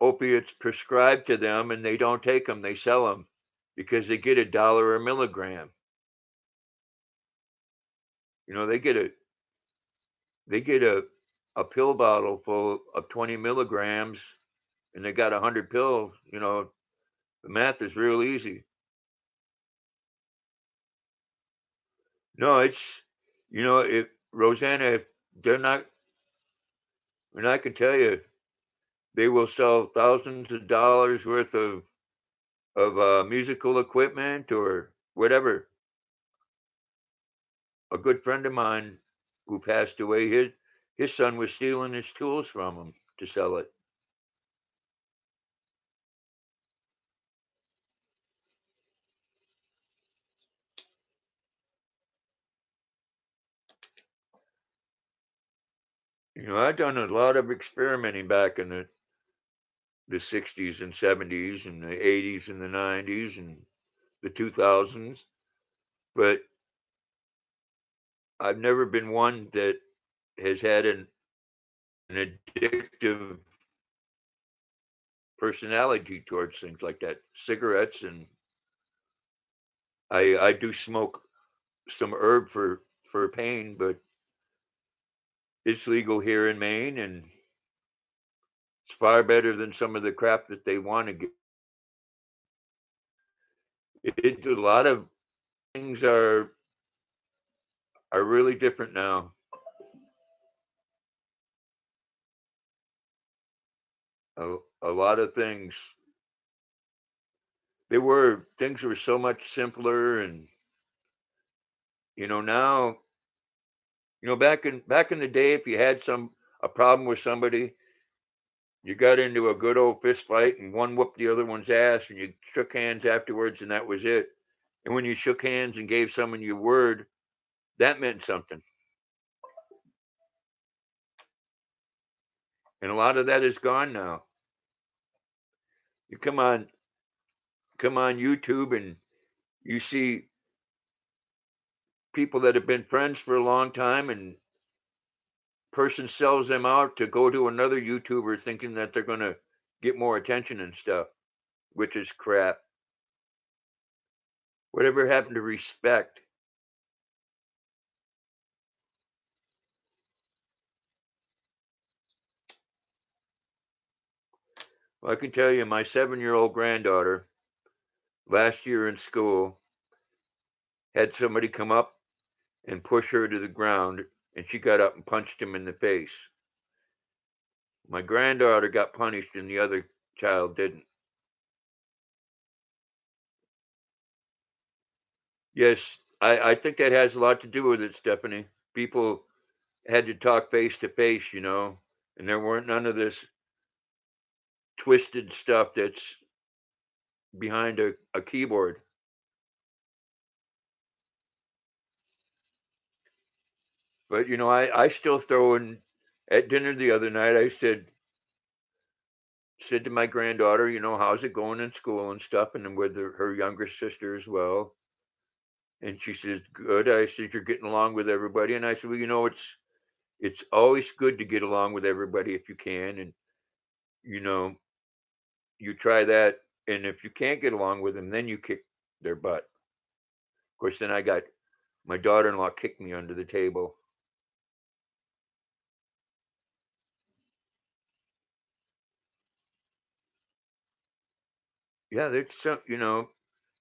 opiates prescribed to them, and they don't take them. They sell them because they get $1 a milligram. They get a pill bottle full of 20 milligrams, and they got 100 pills. The math is real easy. No, if Rosanna, if they're not, and I can tell you, they will sell thousands of dollars worth of musical equipment or whatever. A good friend of mine who passed away, his son was stealing his tools from him to sell it. I've done a lot of experimenting back in the 60s and 70s and the 80s and the 90s and the 2000s, but I've never been one that has had an addictive personality towards things like that. Cigarettes, and I do smoke some herb for pain, but it's legal here in Maine, and it's far better than some of the crap that they want to get. A lot of things are really different now. A lot of things, things were so much simpler, and now, back in the day, if you had a problem with somebody, you got into a good old fist fight and one whooped the other one's ass, and you shook hands afterwards, and that was it. And when you shook hands and gave someone your word, that meant something. And a lot of that is gone now. You come on YouTube, and you see people that have been friends for a long time, and person sells them out to go to another YouTuber thinking that they're going to get more attention and stuff, which is crap. Whatever happened to respect? Well, I can tell you, my 7-year-old granddaughter last year in school had somebody come up and push her to the ground, and she got up and punched him in the face. My granddaughter got punished, and the other child didn't. Yes, I think that has a lot to do with it, Stephanie. People had to talk face to face, and there weren't none of this twisted stuff that's behind a keyboard. But I still throw in at dinner the other night. I said to my granddaughter, how's it going in school and stuff, and then with her younger sister as well. And she says, good. I said, you're getting along with everybody. And I said, well, it's always good to get along with everybody if you can, and you know you try that. And if you can't get along with them, then you kick their butt. Of course, then I got my daughter-in-law kicked me under the table. Yeah, there's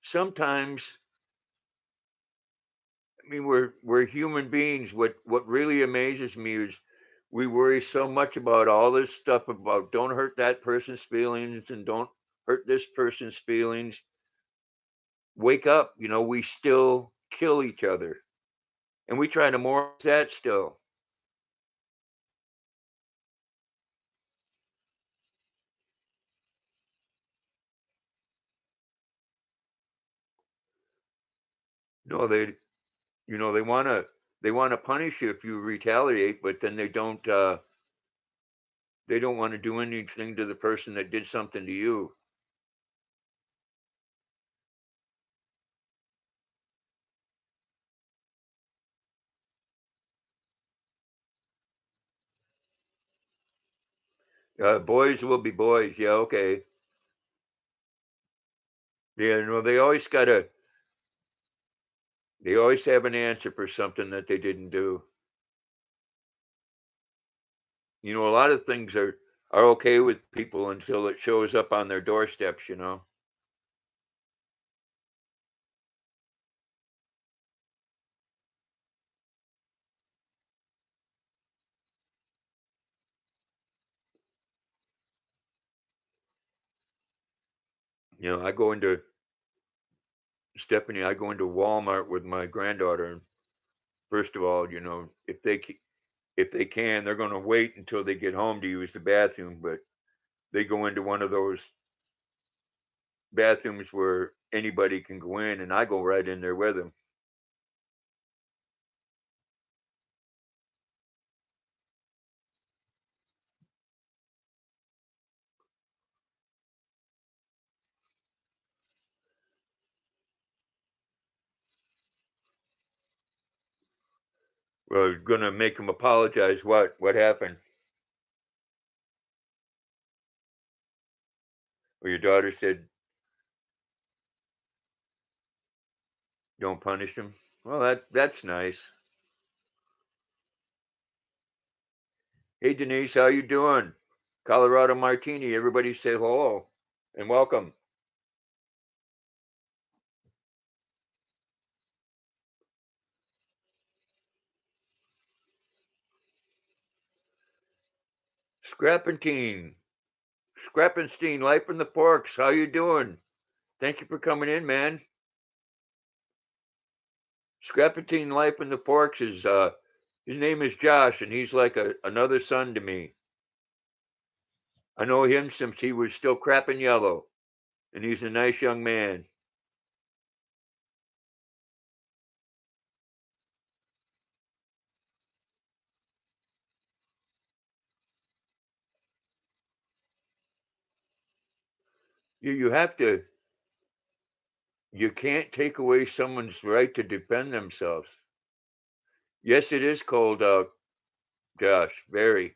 sometimes, I mean, we're human beings. What really amazes me is we worry so much about all this stuff about don't hurt that person's feelings and don't hurt this person's feelings. Wake up, we still kill each other, and we try to moralize that still. No, they want to punish you if you retaliate, but then they don't want to do anything to the person that did something to you. Boys will be boys. Yeah, okay. Yeah, they always have an answer for something that they didn't do. A lot of things are okay with people until it shows up on their doorsteps. I go into Stephanie, I go into Walmart with my granddaughter, and first of all, if they can, they're going to wait until they get home to use the bathroom, but they go into one of those bathrooms where anybody can go in, and I go right in there with them. We're gonna make him apologize. What happened? Well, your daughter said, "Don't punish him." Well, that's nice. Hey Denise, how you doing? Colorado Martini. Everybody say hello and welcome. Scrappentine, Scrappenstein, Life in the Parks. How you doing? Thank you for coming in, man. Scrappentine, Life in the Parks is his name is Josh, and he's like another son to me. I know him since he was still crapping yellow, and he's a nice young man. You have to. You can't take away someone's right to defend themselves. Yes, it is cold out, Josh. Very.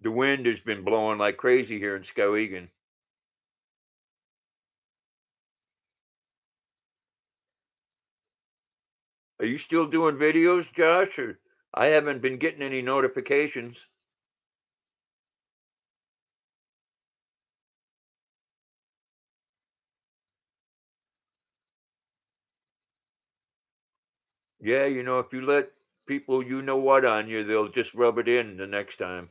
The wind has been blowing like crazy here in Skowhegan. Are you still doing videos, Josh? Or I haven't been getting any notifications. Yeah, if you let people you know what on you, they'll just rub it in the next time.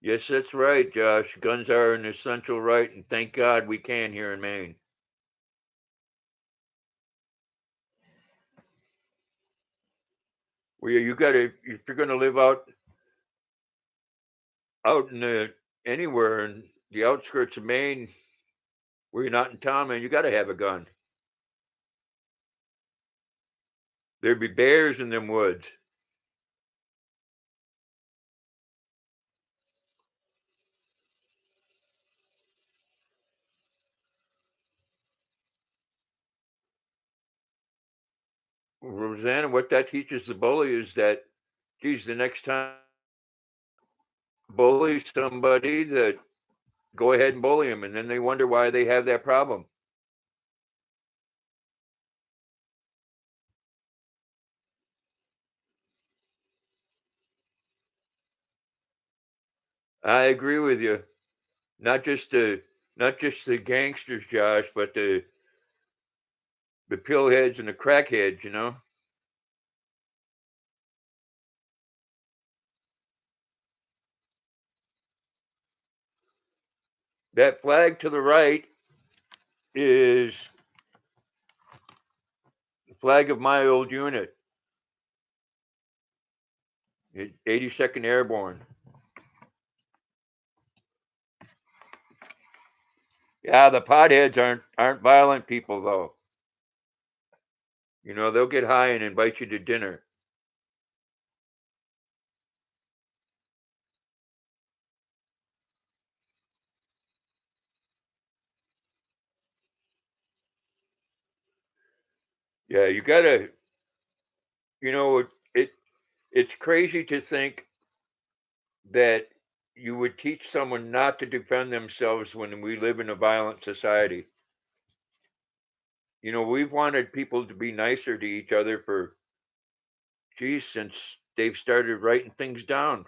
Yes, that's right, Josh. Guns are an essential right, and thank God we can here in Maine. Well, you got to if you're going to live out in the anywhere in the outskirts of Maine where you're not in town, man, you got to have a gun. There'd be bears in them woods. Rosanna, what that teaches the bully is that, geez, the next time bully somebody, that go ahead and bully them, and then they wonder why they have that problem. I agree with you. Not just the not just the gangsters, Josh, but the pillheads and the crackheads. That flag to the right is the flag of my old unit, 82nd Airborne. Yeah, the potheads aren't violent people though. They'll get high and invite you to dinner. Yeah, you gotta. You know, it it's crazy to think that you would teach someone not to defend themselves when we live in a violent society. We've wanted people to be nicer to each other for, geez, since they've started writing things down.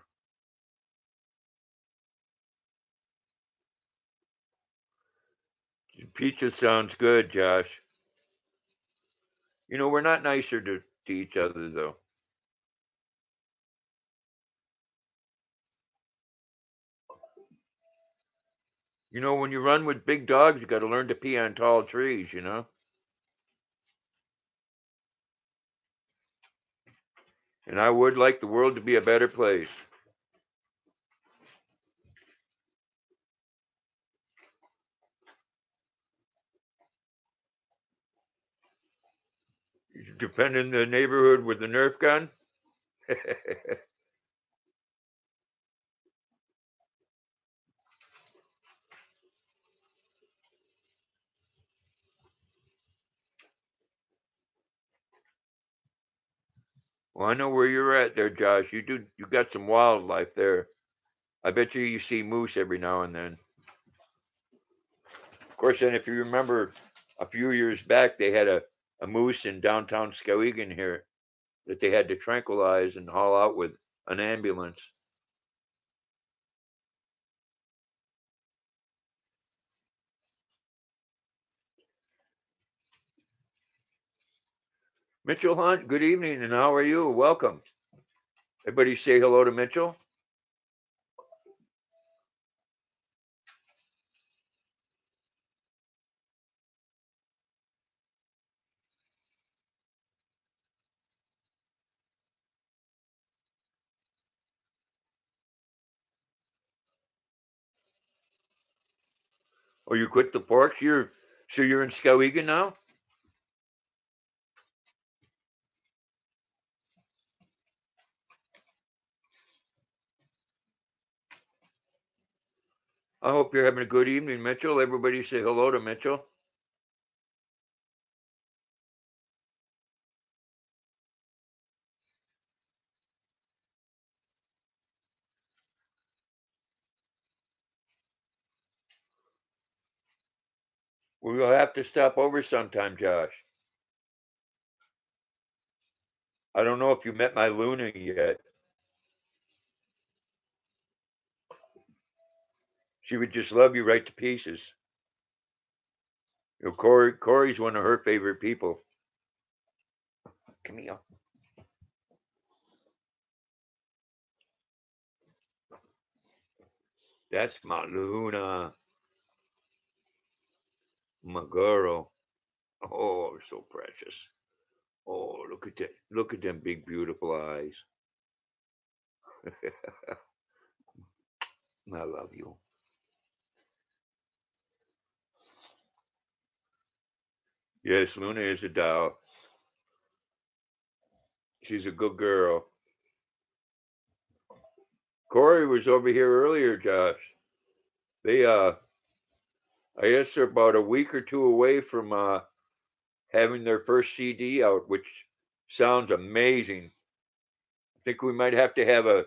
Pizza sounds good, Josh. We're not nicer to each other, though. When you run with big dogs, you got to learn to pee on tall trees. And I would like the world to be a better place. Defending the neighborhood with the Nerf gun. Well, I know where you're at there, Josh. You got some wildlife there. I bet you see moose every now and then. Of course, then if you remember a few years back, they had a moose in downtown Skowhegan here that they had to tranquilize and haul out with an ambulance. Mitchell Hunt, good evening, and how are you? Welcome. Everybody say hello to Mitchell. Oh, you quit the pork? So you're in Skowhegan now? I hope you're having a good evening, Mitchell. Everybody say hello to Mitchell. We'll have to stop over sometime, Josh. I don't know if you met my Luna yet. She would just love you right to pieces. You know, Corey's one of her favorite people. Come here. That's my Luna, my girl. Oh, so precious. Oh, look at that. Look at them big, beautiful eyes. I love you. Yes, Luna is a doll. She's a good girl. Corey was over here earlier, Josh. They I guess they're about a week or two away from having their first CD out, which sounds amazing. I think we might have to have a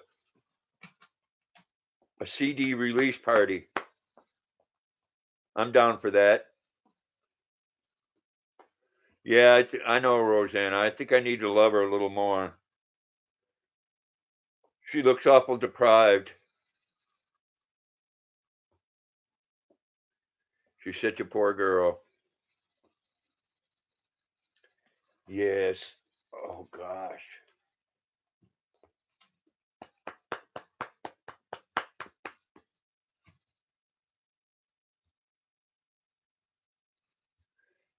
CD release party. I'm down for that. Yeah, I know Rosanna. I think I need to love her a little more. She looks awful deprived. She's such a poor girl. Yes. Oh gosh.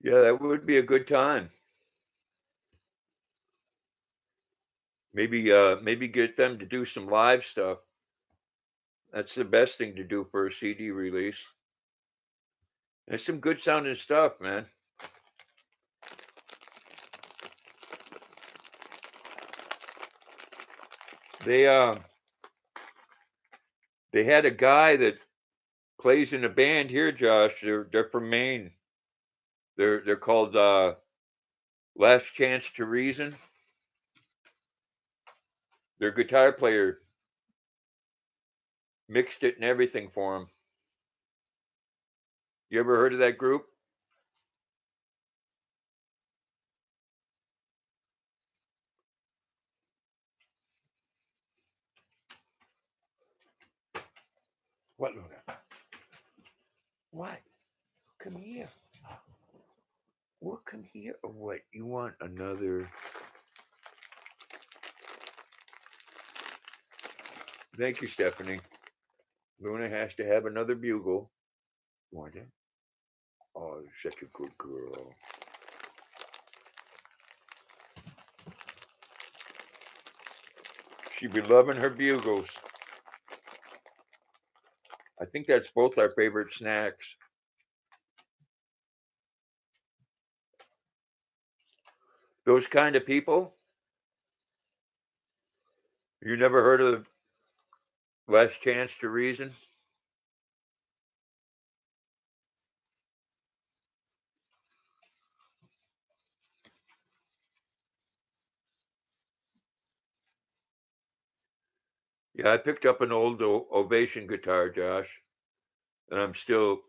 Yeah, that would be a good time. Maybe get them to do some live stuff. That's the best thing to do for a CD release. There's some good sounding stuff, man. They they had a guy that plays in a band here, Josh. They're from Maine. They're called Last Chance to Reason. Their guitar player mixed it and everything for him. You ever heard of that group? What, Luna? What? Come here. What? Come here or what? You want another? Thank you, Stephanie. Luna has to have another bugle. Want it? Oh, such a good girl. She be loving her bugles. I think that's both our favorite snacks. Those kind of people. You never heard of Last Chance to Reason? Yeah, I picked up an old Ovation guitar, Josh, and I'm still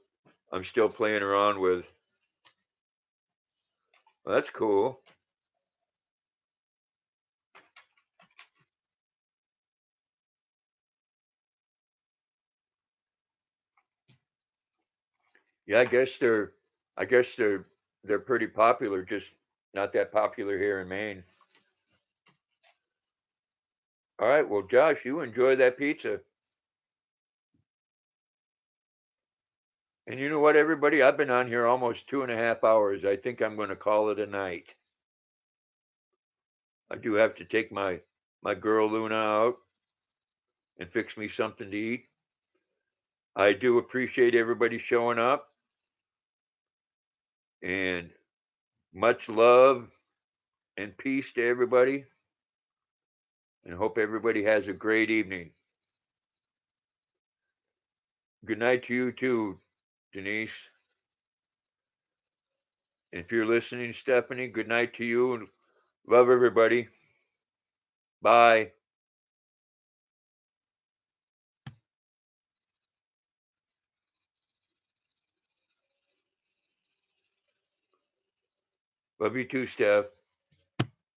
playing around with. Well, that's cool. Yeah, I guess they're pretty popular, just not that popular here in Maine. All right, well, Josh, you enjoy that pizza. And you know what, everybody? I've been on here almost 2.5 hours. I think I'm going to call it a night. I do have to take my girl Luna out and fix me something to eat. I do appreciate everybody showing up, and much love and peace to everybody, and hope everybody has a great evening. Good night to you too, Denise. And if you're listening, Stephanie, good night to you, and love everybody. Bye. Love you too, Steph.